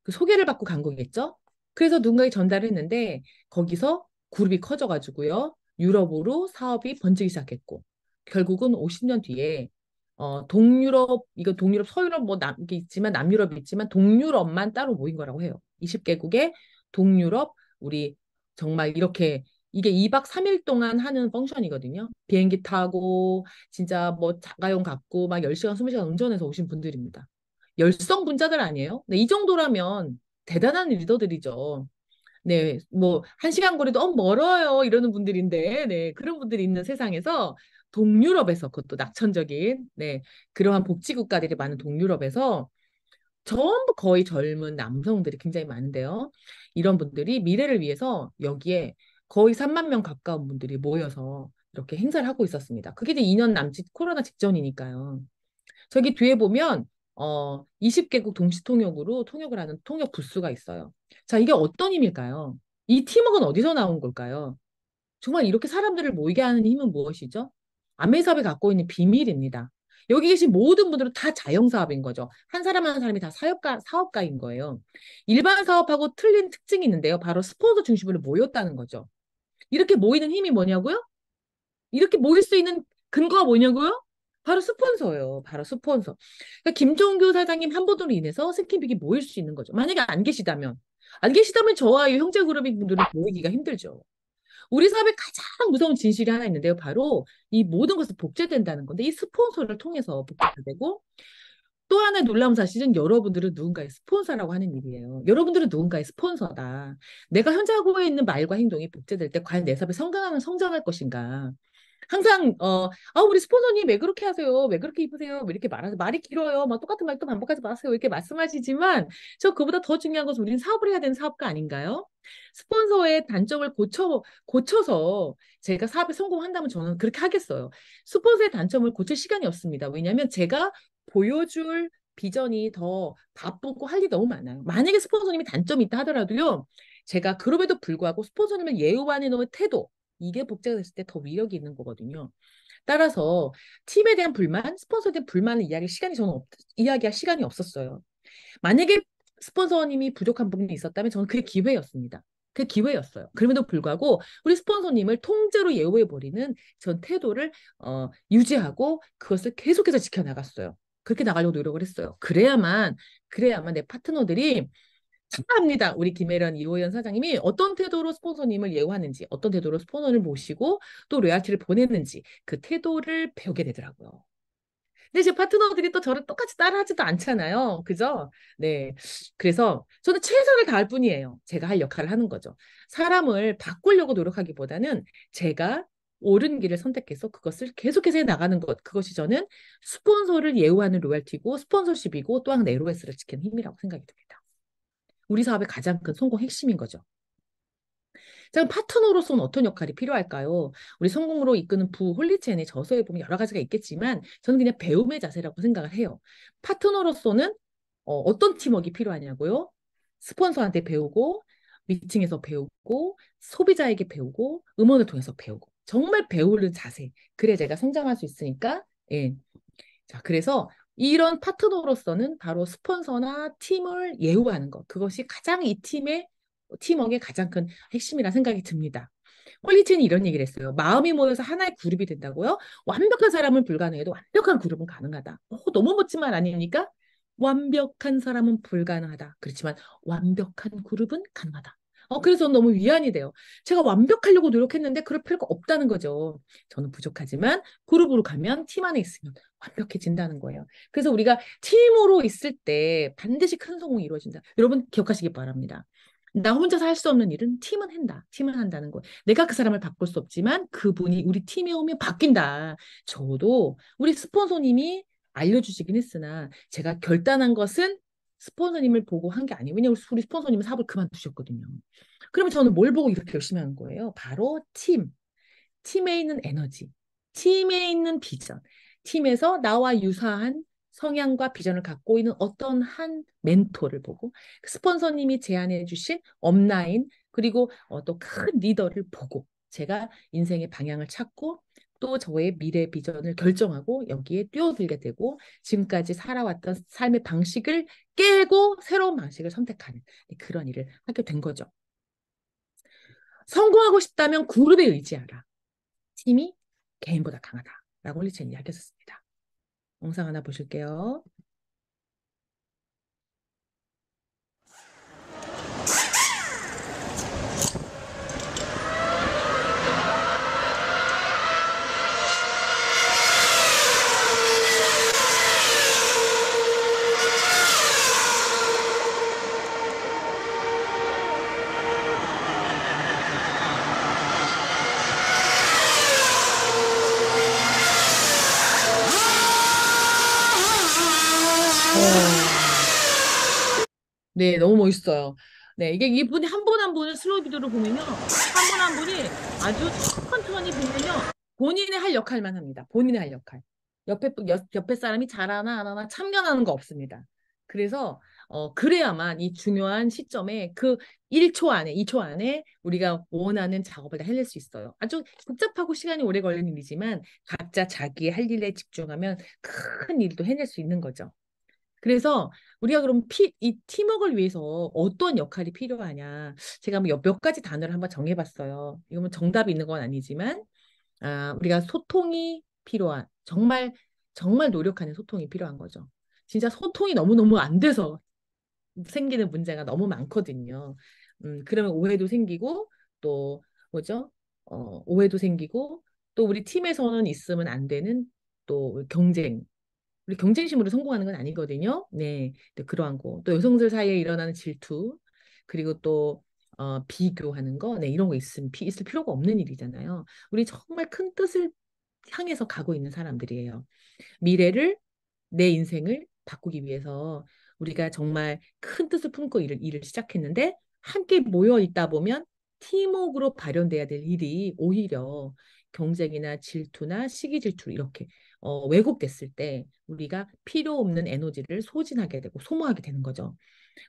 그 소개를 받고 간 거겠죠? 그래서 누군가에 전달을 했는데 거기서 그룹이 커져가지고요. 유럽으로 사업이 번지기 시작했고 결국은 50년 뒤에 동유럽 이거 동유럽 서유럽 뭐 이게 있지만 남유럽이 있지만 동유럽만 따로 모인 거라고 해요. 20개국의 동유럽 우리 정말 이렇게 이게 2박 3일 동안 하는 펑션이거든요. 비행기 타고 진짜 뭐 자가용 갖고 막 10시간 20시간 운전해서 오신 분들입니다. 열성 분자들 아니에요? 네, 이 정도라면 대단한 리더들이죠. 네, 뭐, 1시간 거리도 멀어요. 이러는 분들인데, 네, 그런 분들이 있는 세상에서 동유럽에서 그것도 낙천적인, 네, 그러한 복지국가들이 많은 동유럽에서 전부 거의 젊은 남성들이 굉장히 많은데요. 이런 분들이 미래를 위해서 여기에 거의 3만 명 가까운 분들이 모여서 이렇게 행사를 하고 있었습니다. 그게 이제 2년 남짓 코로나 직전이니까요. 저기 뒤에 보면 20개국 동시 통역으로 통역을 하는 통역 부스가 있어요. 자, 이게 어떤 힘일까요? 이 팀워크는 어디서 나온 걸까요? 정말 이렇게 사람들을 모이게 하는 힘은 무엇이죠? 아메사업이 갖고 있는 비밀입니다. 여기 계신 모든 분들은 다 자영사업인 거죠. 한 사람 한 사람이 다 사업가인 거예요. 일반 사업하고 틀린 특징이 있는데요. 바로 스폰서 중심으로 모였다는 거죠. 이렇게 모이는 힘이 뭐냐고요? 이렇게 모일 수 있는 근거가 뭐냐고요? 바로 스폰서예요. 바로 스폰서. 그러니까 김종규 사장님 한 분으로 인해서 스킨빅이 모일 수 있는 거죠. 만약에 안 계시다면 저와 이 형제 그룹의 분들은 모이기가 힘들죠. 우리 사업의 가장 무서운 진실이 하나 있는데요. 바로 이 모든 것을 복제된다는 건데 이 스폰서를 통해서 복제가 되고 또 하나의 놀라운 사실은 여러분들은 누군가의 스폰서라고 하는 일이에요. 여러분들은 누군가의 스폰서다. 내가 현재 하고 있는 말과 행동이 복제될 때 과연 내 사업이 성장할 것인가. 항상 우리 스폰서님 왜 그렇게 하세요? 왜 그렇게 입으세요? 왜 이렇게 말하세요? 말이 길어요. 막 똑같은 말 또 반복하지 마세요. 이렇게 말씀하시지만 저 그보다 더 중요한 것은 우리는 사업을 해야 되는 사업가 아닌가요? 스폰서의 단점을 고쳐서 제가 사업에 성공한다면 저는 그렇게 하겠어요. 스폰서의 단점을 고칠 시간이 없습니다. 왜냐하면 제가 보여줄 비전이 더 바쁘고 할 일이 너무 많아요. 만약에 스폰서님이 단점이 있다 하더라도요. 제가 그럼에도 불구하고 스폰서님을 예우하는 놈의 태도, 이게 복제됐을 때 더 위력이 있는 거거든요. 따라서 팀에 대한 불만, 스폰서에 대한 불만을 이야기할 시간이 없었어요. 만약에 스폰서님이 부족한 부분이 있었다면 저는 그게 기회였습니다. 그 기회였어요. 그럼에도 불구하고 우리 스폰서님을 통째로 예우해버리는 전 태도를 유지하고 그것을 계속해서 지켜나갔어요. 그렇게 나가려고 노력을 했어요. 그래야만 내 파트너들이 합니다. 우리 김혜련 이호연 사장님이 어떤 태도로 스폰서님을 예우하는지, 어떤 태도로 스폰서를 모시고 또 로얄티를 보냈는지 그 태도를 배우게 되더라고요. 근데 제 파트너들이 또 저를 똑같이 따라하지도 않잖아요. 그죠? 네. 그래서 저는 최선을 다할 뿐이에요. 제가 할 역할을 하는 거죠. 사람을 바꾸려고 노력하기보다는 제가 옳은 길을 선택해서 그것을 계속해서 해 나가는 것. 그것이 저는 스폰서를 예우하는 로열티고 스폰서십이고 또한 LOS를 지키는 힘이라고 생각이 듭니다. 우리 사업의 가장 큰 성공 핵심인 거죠. 자, 파트너로서는 어떤 역할이 필요할까요? 우리 성공으로 이끄는 홀리체인의 저서에 보면 여러 가지가 있겠지만 저는 그냥 배움의 자세라고 생각을 해요. 파트너로서는 어떤 팀워크가 필요하냐고요? 스폰서한테 배우고 미팅에서 배우고 소비자에게 배우고 음원을 통해서 배우고 정말 배우는 자세. 그래 제가 성장할 수 있으니까 예. 자, 그래서 이런 파트너로서는 바로 스폰서나 팀을 예우하는 것. 그것이 가장 이 팀워크의 가장 큰 핵심이라 생각이 듭니다. 퀄리티는 이런 얘기를 했어요. 마음이 모여서 하나의 그룹이 된다고요? 완벽한 사람은 불가능해도 완벽한 그룹은 가능하다. 너무 멋진 말 아닙니까? 완벽한 사람은 불가능하다. 그렇지만 완벽한 그룹은 가능하다. 그래서 너무 위안이 돼요. 제가 완벽하려고 노력했는데 그럴 필요가 없다는 거죠. 저는 부족하지만 그룹으로 가면 팀 안에 있으면 완벽해진다는 거예요. 그래서 우리가 팀으로 있을 때 반드시 큰 성공이 이루어진다. 여러분 기억하시기 바랍니다. 나 혼자서 할 수 없는 일은 팀은 한다. 팀은 한다는 거예요. 내가 그 사람을 바꿀 수 없지만 그분이 우리 팀에 오면 바뀐다. 저도 우리 스폰서님이 알려주시긴 했으나 제가 결단한 것은 스폰서님을 보고 한 게 아니에요. 왜냐하면 우리 스폰서님은 사업을 그만두셨거든요. 그러면 저는 뭘 보고 이렇게 열심히 하는 거예요? 바로 팀에 있는 에너지, 팀에 있는 비전, 팀에서 나와 유사한 성향과 비전을 갖고 있는 어떤 한 멘토를 보고 스폰서님이 제안해 주신 업라인 그리고 또 큰 리더를 보고 제가 인생의 방향을 찾고 또 저의 미래 비전을 결정하고 여기에 뛰어들게 되고 지금까지 살아왔던 삶의 방식을 깨고 새로운 방식을 선택하는 그런 일을 하게 된 거죠. 성공하고 싶다면 그룹에 의지하라. 팀이 개인보다 강하다라고 홀리첸이 이야기했었습니다. 영상 하나 보실게요. 네, 너무 멋있어요. 네, 이게 이분이 한 분 한 분을 슬로우 비디오로 보면요. 한 분 한 분이 아주 천천히 보면요. 본인의 할 역할만 합니다. 본인의 할 역할. 옆에 사람이 잘하나 안 하나 참견하는 거 없습니다. 그래서 그래야만 이 중요한 시점에 그 1초 안에, 2초 안에 우리가 원하는 작업을 다 해낼 수 있어요. 아주 복잡하고 시간이 오래 걸리는 일이지만 각자 자기의 할 일에 집중하면 큰 일도 해낼 수 있는 거죠. 그래서 우리가 그럼 이 팀워크를 위해서 어떤 역할이 필요하냐. 제가 몇 가지 단어를 한번 정해봤어요. 이거는 정답이 있는 건 아니지만, 우리가 소통이 필요한, 정말 노력하는 소통이 필요한 거죠. 진짜 소통이 너무너무 안 돼서 생기는 문제가 너무 많거든요. 그러면 오해도 생기고, 또, 뭐죠? 오해도 생기고, 또 우리 팀에서는 있으면 안 되는 또 우리 경쟁심으로 성공하는 건 아니거든요. 네, 또 그러한 거. 또 여성들 사이에 일어나는 질투, 그리고 또 비교하는 거, 네, 이런 거 있을 필요가 없는 일이잖아요. 우리 정말 큰 뜻을 향해서 가고 있는 사람들이에요. 미래를, 내 인생을 바꾸기 위해서 우리가 정말 큰 뜻을 품고 일을 시작했는데 함께 모여 있다 보면 팀워크로 발현돼야 될 일이 오히려 경쟁이나 질투나 시기 질투 이렇게 왜곡됐을 때 우리가 필요 없는 에너지를 소진하게 되고 소모하게 되는 거죠.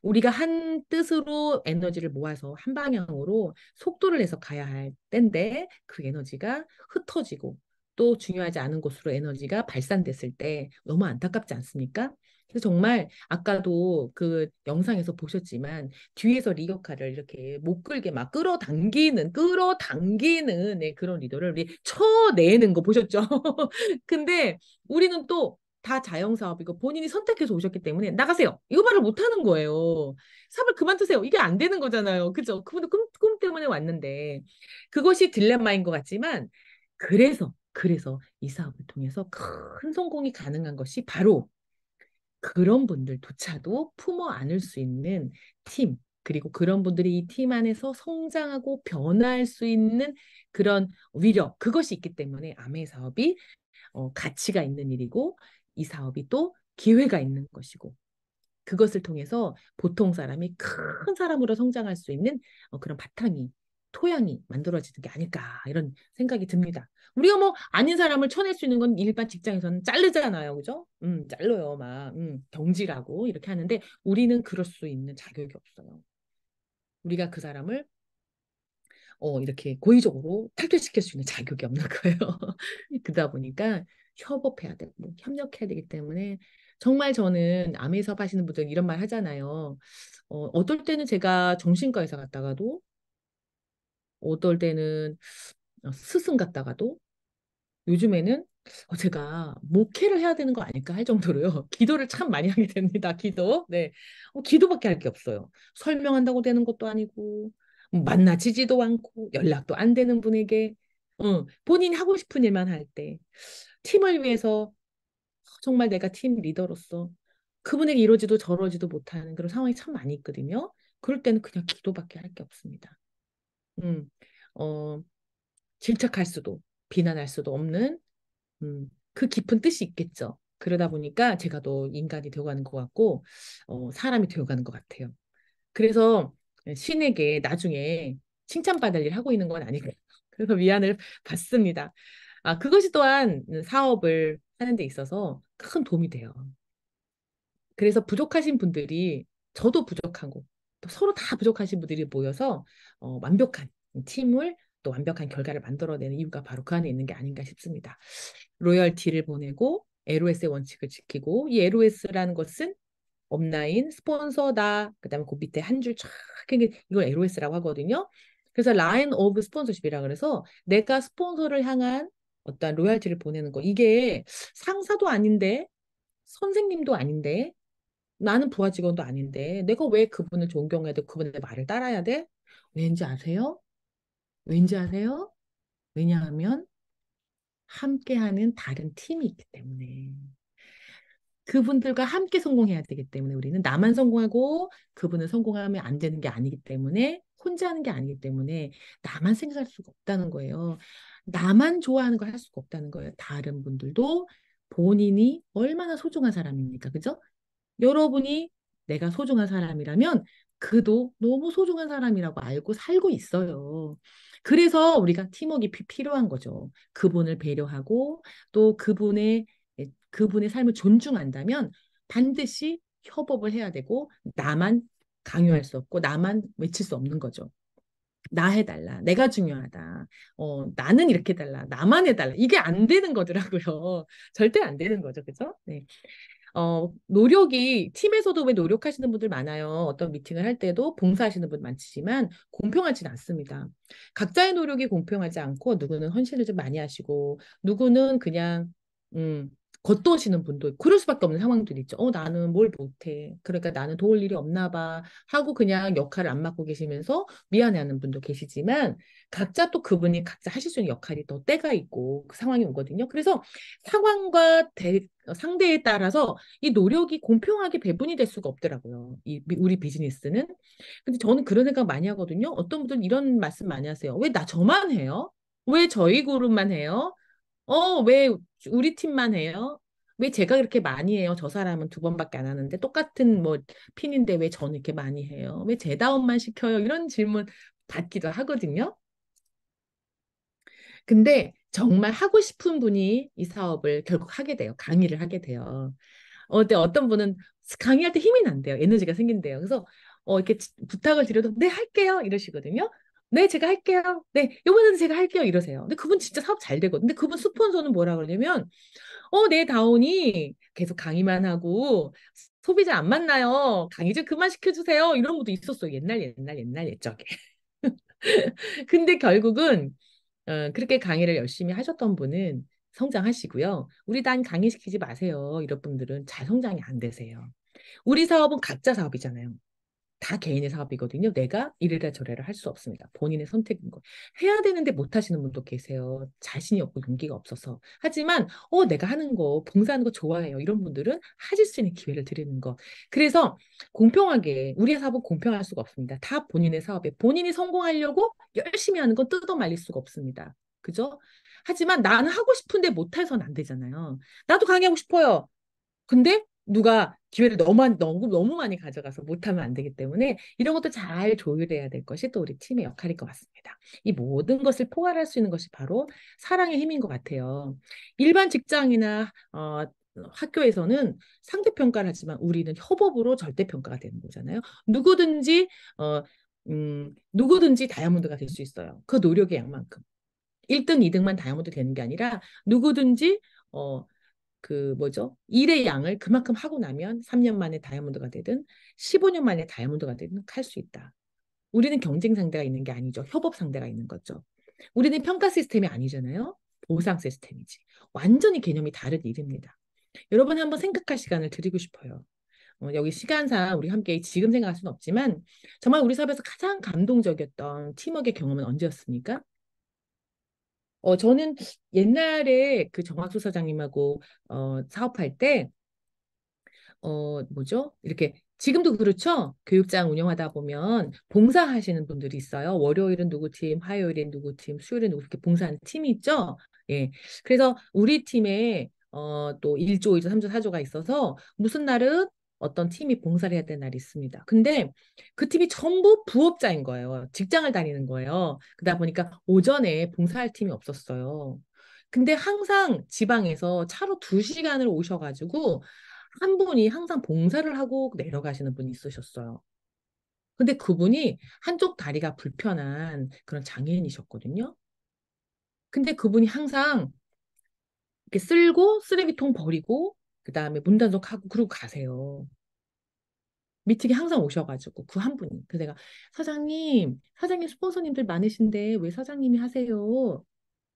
우리가 한 뜻으로 에너지를 모아서 한 방향으로 속도를 내서 가야 할 때인데 그 에너지가 흩어지고 또 중요하지 않은 곳으로 에너지가 발산됐을 때 너무 안타깝지 않습니까? 그래서 정말 아까도 그 영상에서 보셨지만 뒤에서 리 역할을 이렇게 못 끌게 막 끌어당기는 네, 그런 리더를 우리 쳐내는 거 보셨죠? 근데 우리는 또 다 자영사업이고 본인이 선택해서 오셨기 때문에 나가세요. 이거 말을 못 하는 거예요. 사업을 그만두세요. 이게 안 되는 거잖아요. 그죠? 그분도 꿈 때문에 왔는데 그것이 딜레마인 것 같지만 그래서 이 사업을 통해서 큰 성공이 가능한 것이 바로 그런 분들조차도 품어 안을 수 있는 팀, 그리고 그런 분들이 이 팀 안에서 성장하고 변화할 수 있는 그런 위력, 그것이 있기 때문에 아메 사업이 가치가 있는 일이고 이 사업이 또 기회가 있는 것이고 그것을 통해서 보통 사람이 큰 사람으로 성장할 수 있는 그런 바탕이 토양이 만들어지는 게 아닐까 이런 생각이 듭니다. 우리가 뭐 아닌 사람을 쳐낼 수 있는 건 일반 직장에서는 자르잖아요, 그죠? 잘라요, 막 경질하고 이렇게 하는데 우리는 그럴 수 있는 자격이 없어요. 우리가 그 사람을 이렇게 고의적으로 탈퇴시킬 수 있는 자격이 없는 거예요. 그러다 보니까 협업해야 되고 협력해야 되기 때문에 정말 저는 암에서 하시는 분들 이런 말 하잖아요. 어떨 때는 제가 정신과 의사 갔다가도 어떨 때는 스승 갔다가도 요즘에는 제가 목회를 해야 되는 거 아닐까 할 정도로요. 기도를 참 많이 하게 됩니다. 기도. 네. 기도밖에 할 게 없어요. 설명한다고 되는 것도 아니고 만나지지도 않고 연락도 안 되는 분에게 본인이 하고 싶은 일만 할 때 팀을 위해서 정말 내가 팀 리더로서 그분에게 이러지도 저러지도 못하는 그런 상황이 참 많이 있거든요. 그럴 때는 그냥 기도밖에 할 게 없습니다. 음, 어, 질책할 수도 비난할 수도 없는 그 깊은 뜻이 있겠죠. 그러다 보니까 제가 더 인간이 되어가는 것 같고, 사람이 되어가는 것 같아요. 그래서 신에게 나중에 칭찬받을 일 하고 있는 건 아니고, 그래서 위안을 받습니다. 그것이 또한 사업을 하는 데 있어서 큰 도움이 돼요. 그래서 부족하신 분들이 저도 부족하고 또 서로 다 부족하신 분들이 모여서 완벽한 팀을 또 완벽한 결과를 만들어내는 이유가 바로 그 안에 있는 게 아닌가 싶습니다. 로열티를 보내고 LOS의 원칙을 지키고 이 LOS라는 것은 업라인 스폰서다. 그다음에 그 밑에 한 줄 쫙 이걸 LOS라고 하거든요. 그래서 라인 오브 스폰서십이라 그래서 내가 스폰서를 향한 어떤 로열티를 보내는 거 이게 상사도 아닌데 선생님도 아닌데 나는 부하 직원도 아닌데 내가 왜 그분을 존경해야 돼? 그분의 말을 따라야 돼? 왠지 아세요? 왠지 아세요? 왜냐하면 함께하는 다른 팀이 있기 때문에. 그분들과 함께 성공해야 되기 때문에 우리는 나만 성공하고 그분은 성공하면 안 되는 게 아니기 때문에 혼자 하는 게 아니기 때문에 나만 생각할 수가 없다는 거예요. 나만 좋아하는 걸 할 수가 없다는 거예요. 다른 분들도 본인이 얼마나 소중한 사람입니까? 그죠? 여러분이 내가 소중한 사람이라면 그도 너무 소중한 사람이라고 알고 살고 있어요. 그래서 우리가 팀워크가 필요한 거죠. 그분을 배려하고 또 그분의 삶을 존중한다면 반드시 협업을 해야 되고 나만 강요할 수 없고 나만 외칠 수 없는 거죠. 나 해달라. 내가 중요하다. 나는 이렇게 해달라. 나만 해달라. 이게 안 되는 거더라고요. 절대 안 되는 거죠. 그죠? 네. 노력이 팀에서도 왜 노력하시는 분들 많아요. 어떤 미팅을 할 때도 봉사하시는 분 많지만 공평하지는 않습니다. 각자의 노력이 공평하지 않고 누구는 헌신을 좀 많이 하시고 누구는 그냥 음, 겉도시는 분도 있고 그럴 수밖에 없는 상황들이 있죠. 나는 뭘 못해. 그러니까 나는 도울 일이 없나 봐 하고 그냥 역할을 안 맡고 계시면서 미안해하는 분도 계시지만 각자 또 그분이 각자 하실 수 있는 역할이 또 때가 있고 그 상황이 오거든요. 그래서 상황과 상대에 따라서 이 노력이 공평하게 배분이 될 수가 없더라고요. 우리 비즈니스는. 근데 저는 그런 생각 많이 하거든요. 어떤 분들은 이런 말씀 많이 하세요. 왜 저만 해요? 왜 저희 그룹만 해요? 왜 우리 팀만 해요? 왜 제가 그렇게 많이 해요? 저 사람은 두 번밖에 안 하는데 똑같은 뭐 핀인데 왜 저는 이렇게 많이 해요? 왜 제 다운만 시켜요? 이런 질문 받기도 하거든요. 근데 정말 하고 싶은 분이 이 사업을 결국 하게 돼요. 강의를 하게 돼요. 근데 어떤 분은 강의할 때 힘이 난대요. 에너지가 생긴대요. 그래서 이렇게 부탁을 드려도 네, 할게요. 이러시거든요. 네, 제가 할게요. 네, 이번에는 제가 할게요. 이러세요. 근데 그분 진짜 사업 잘 되거든요. 근데 그분 스폰서는 뭐라 그러냐면 내 다운이 계속 강의만 하고 소비자 안 만나요. 강의 좀 그만 시켜주세요. 이런 것도 있었어요. 옛날 옛적에. 근데 결국은 그렇게 강의를 열심히 하셨던 분은 성장하시고요. 우리 단 강의시키지 마세요. 이런 분들은 잘 성장이 안 되세요. 우리 사업은 각자 사업이잖아요. 다 개인의 사업이거든요. 내가 이래라 저래라 할 수 없습니다. 본인의 선택인 거. 해야 되는데 못 하시는 분도 계세요. 자신이 없고 용기가 없어서. 하지만 내가 하는 거, 봉사하는 거 좋아해요. 이런 분들은 하실 수 있는 기회를 드리는 거. 그래서 공평하게 우리의 사업은 공평할 수가 없습니다. 다 본인의 사업에 본인이 성공하려고 열심히 하는 건 뜯어 말릴 수가 없습니다. 그죠? 하지만 나는 하고 싶은데 못해서는 안 되잖아요. 나도 강의하고 싶어요. 근데 누가 기회를 너무 많이 가져가서 못하면 안 되기 때문에 이런 것도 잘 조율해야 될 것이 또 우리 팀의 역할일 것 같습니다. 이 모든 것을 포괄할 수 있는 것이 바로 사랑의 힘인 것 같아요. 일반 직장이나 학교에서는 상대평가를 하지만 우리는 협업으로 절대평가가 되는 거잖아요. 누구든지 어, 누구든지 다이아몬드가 될 수 있어요. 그 노력의 양만큼. 1등, 2등만 다이아몬드 되는 게 아니라 누구든지 어, 그 뭐죠? 일의 양을 그만큼 하고 나면 3년 만에 다이아몬드가 되든 15년 만에 다이아몬드가 되든 할 수 있다. 우리는 경쟁 상대가 있는 게 아니죠. 협업 상대가 있는 거죠. 우리는 평가 시스템이 아니잖아요. 보상 시스템이지. 완전히 개념이 다른 일입니다. 여러분 한번 생각할 시간을 드리고 싶어요. 여기 시간상 우리 함께 지금 생각할 수는 없지만 정말 우리 사업에서 가장 감동적이었던 팀워크의 경험은 언제였습니까? 저는 옛날에 그 정학수 사장님하고 사업할 때 뭐죠? 이렇게 지금도 그렇죠? 교육장 운영하다 보면 봉사하시는 분들이 있어요. 월요일은 누구 팀, 화요일엔 누구 팀, 수요일엔 누구 이렇게 봉사하는 팀이 있죠? 예. 그래서 우리 팀에 또 1조, 2조, 3조, 4조가 있어서 무슨 날은 어떤 팀이 봉사를 해야 되는 날이 있습니다. 근데 그 팀이 전부 부업자인 거예요. 직장을 다니는 거예요. 그러다 보니까 오전에 봉사할 팀이 없었어요. 근데 항상 지방에서 차로 2시간을 오셔가지고 한 분이 항상 봉사를 하고 내려가시는 분이 있으셨어요. 근데 그분이 한쪽 다리가 불편한 그런 장애인이셨거든요. 근데 그분이 항상 이렇게 쓸고 쓰레기통 버리고 그다음에 문 단속하고 그러고 가세요. 미팅에 항상 오셔가지고 그 한 분이. 그래서 내가 사장님 스폰서님들 많으신데 왜 사장님이 하세요?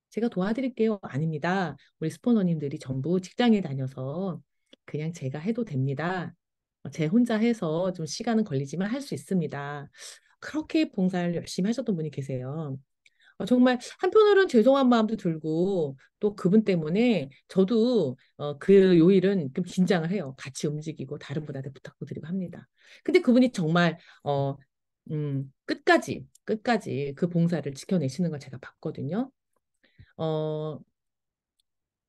제가 도와드릴게요. 아닙니다. 우리 스포너님들이 전부 직장에 다녀서 그냥 제가 해도 됩니다. 제 혼자 해서 좀 시간은 걸리지만 할 수 있습니다. 그렇게 봉사를 열심히 하셨던 분이 계세요. 정말 한편으로는 죄송한 마음도 들고 또 그분 때문에 저도 그 요일은 좀 긴장을 해요. 같이 움직이고 다른 분한테 부탁도 드리고 합니다. 근데 그분이 정말 끝까지 그 봉사를 지켜내시는 걸 제가 봤거든요. 어,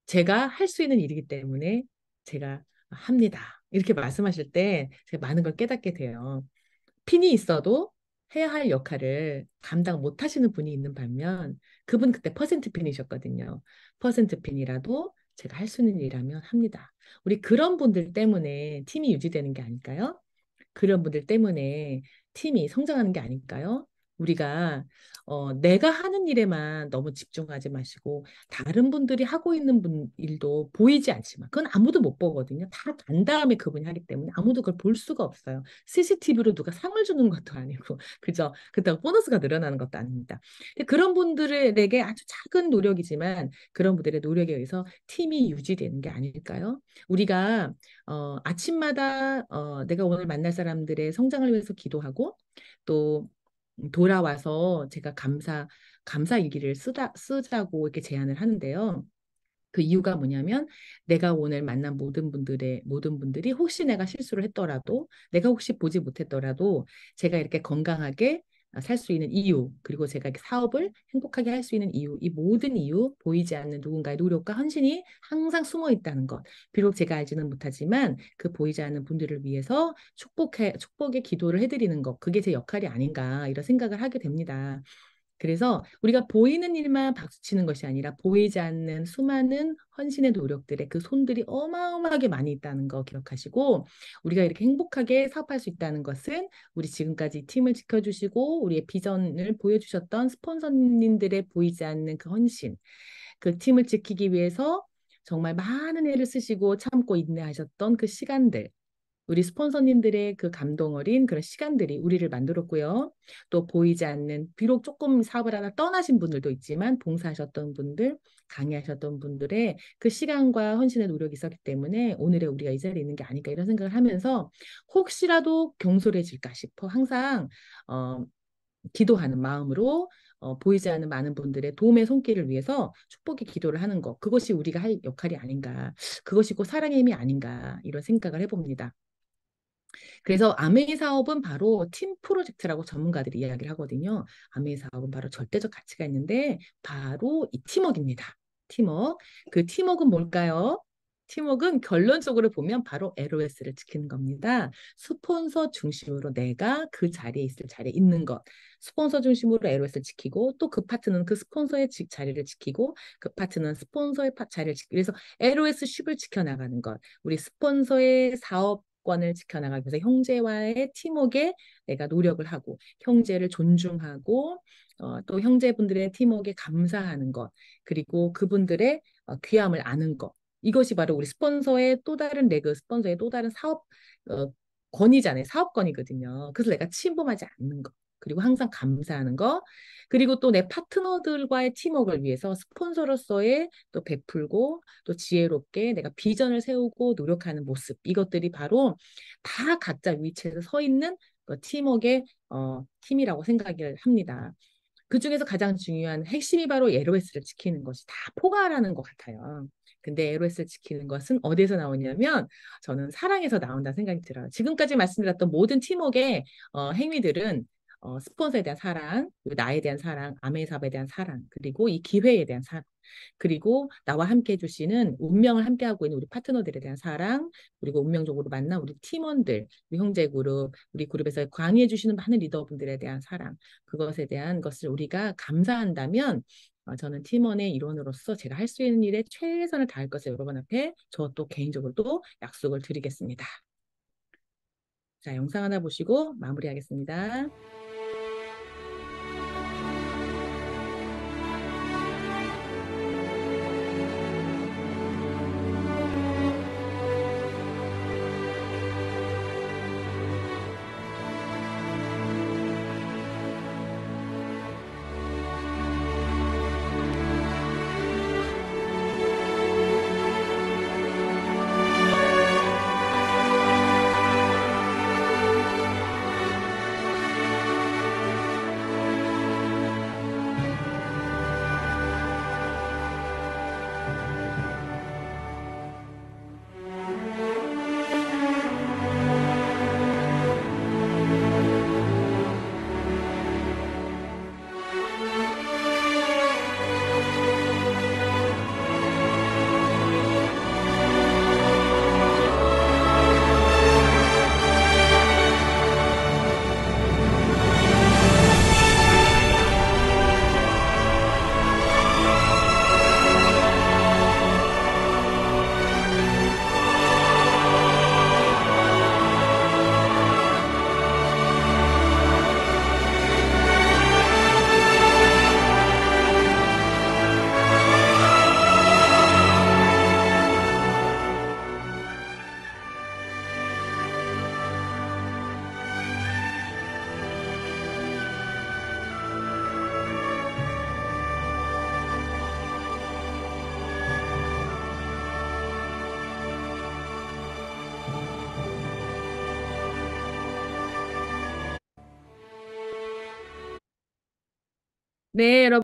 제가 할 수 있는 일이기 때문에 제가 합니다. 이렇게 말씀하실 때 제가 많은 걸 깨닫게 돼요. 핀이 있어도 해야 할 역할을 감당 못 하시는 분이 있는 반면 그분 그때 퍼센트 핀이셨거든요. 퍼센트 핀이라도 제가 할 수 있는 일이라면 합니다. 우리 그런 분들 때문에 팀이 유지되는 게 아닐까요? 그런 분들 때문에 팀이 성장하는 게 아닐까요? 우리가 내가 하는 일에만 너무 집중하지 마시고 다른 분들이 하고 있는 일도 보이지 않지만 그건 아무도 못 보거든요. 다 간 다음에 그분이 하기 때문에 아무도 그걸 볼 수가 없어요. CCTV로 누가 상을 주는 것도 아니고 그죠? 그렇다고 보너스가 늘어나는 것도 아닙니다. 근데 그런 분들에게 아주 작은 노력이지만 그런 분들의 노력에 의해서 팀이 유지되는 게 아닐까요? 우리가 아침마다 내가 오늘 만날 사람들의 성장을 위해서 기도하고 또 돌아와서 제가 감사 일기를 쓰자고 이렇게 제안을 하는데요. 그 이유가 뭐냐면 내가 오늘 만난 모든 분들이 혹시 내가 실수를 했더라도 내가 혹시 보지 못했더라도 제가 이렇게 건강하게 살 수 있는 이유 그리고 제가 이렇게 사업을 행복하게 할 수 있는 이유 이 모든 이유 보이지 않는 누군가의 노력과 헌신이 항상 숨어 있다는 것 비록 제가 알지는 못하지만 그 보이지 않는 분들을 위해서 축복의 기도를 해드리는 것 그게 제 역할이 아닌가 이런 생각을 하게 됩니다. 그래서 우리가 보이는 일만 박수치는 것이 아니라 보이지 않는 수많은 헌신의 노력들의 그 손들이 어마어마하게 많이 있다는 거 기억하시고 우리가 이렇게 행복하게 사업할 수 있다는 것은 우리 지금까지 팀을 지켜주시고 우리의 비전을 보여주셨던 스폰서님들의 보이지 않는 그 헌신, 그 팀을 지키기 위해서 정말 많은 애를 쓰시고 참고 인내하셨던 그 시간들, 우리 스폰서님들의 그 감동 어린 그런 시간들이 우리를 만들었고요. 또 보이지 않는, 비록 조금 사업을 하나 떠나신 분들도 있지만 봉사하셨던 분들, 강의하셨던 분들의 그 시간과 헌신의 노력이 있었기 때문에 오늘의 우리가 이 자리에 있는 게 아닐까 이런 생각을 하면서 혹시라도 경솔해질까 싶어 항상 기도하는 마음으로 보이지 않는 많은 분들의 도움의 손길을 위해서 축복의 기도를 하는 것, 그것이 우리가 할 역할이 아닌가, 그것이 곧 사랑의 힘이 아닌가 이런 생각을 해봅니다. 그래서 아메이 사업은 바로 팀 프로젝트라고 전문가들이 이야기를 하거든요. 아메이 사업은 바로 절대적 가치가 있는데 바로 이 팀워크입니다. 팀워크. 그 팀워크는 뭘까요? 팀워크는 결론적으로 보면 바로 LOS를 지키는 겁니다. 스폰서 중심으로 내가 그 자리에 있을 자리에 있는 것. 스폰서 중심으로 LOS를 지키고 또 그 파트는 그 스폰서의 자리를 지키고 그 파트는 스폰서의 자리를 지키고 그래서 LOS 쉽을 지켜나가는 것. 우리 스폰서의 사업 권을 지켜나가기 위해서 형제와의 팀워크에 내가 노력을 하고 형제를 존중하고 또 형제분들의 팀워크에 감사하는 것 그리고 그분들의 귀함을 아는 것 이것이 바로 우리 스폰서의 또 다른 레그 스폰서의 또 다른 사업 권위잖아요. 사업권이거든요. 그래서 내가 침범하지 않는 것 그리고 항상 감사하는 것 그리고 또 내 파트너들과의 팀워크를 위해서 스폰서로서의 또 베풀고 또 지혜롭게 내가 비전을 세우고 노력하는 모습 이것들이 바로 다 각자 위치에서 서 있는 그 팀워크의 팀이라고 생각을 합니다. 그 중에서 가장 중요한 핵심이 바로 LOS를 지키는 것이 다 포괄하는 것 같아요. 근데 LOS를 지키는 것은 어디에서 나오냐면 저는 사랑에서 나온다는 생각이 들어요. 지금까지 말씀드렸던 모든 팀워크의 행위들은 스폰서에 대한 사랑, 나에 대한 사랑, 아메이 사업에 대한 사랑, 그리고 이 기회에 대한 사랑, 그리고 나와 함께 해주시는 운명을 함께하고 있는 우리 파트너들에 대한 사랑, 그리고 운명적으로 만난 우리 팀원들, 우리 형제 그룹, 우리 그룹에서 강의해주시는 많은 리더분들에 대한 사랑, 그것에 대한 것을 우리가 감사한다면 저는 팀원의 일원으로서 제가 할 수 있는 일에 최선을 다할 것을 여러분 앞에 저 또 개인적으로도 약속을 드리겠습니다. 자, 영상 하나 보시고 마무리하겠습니다. 네, 여러분.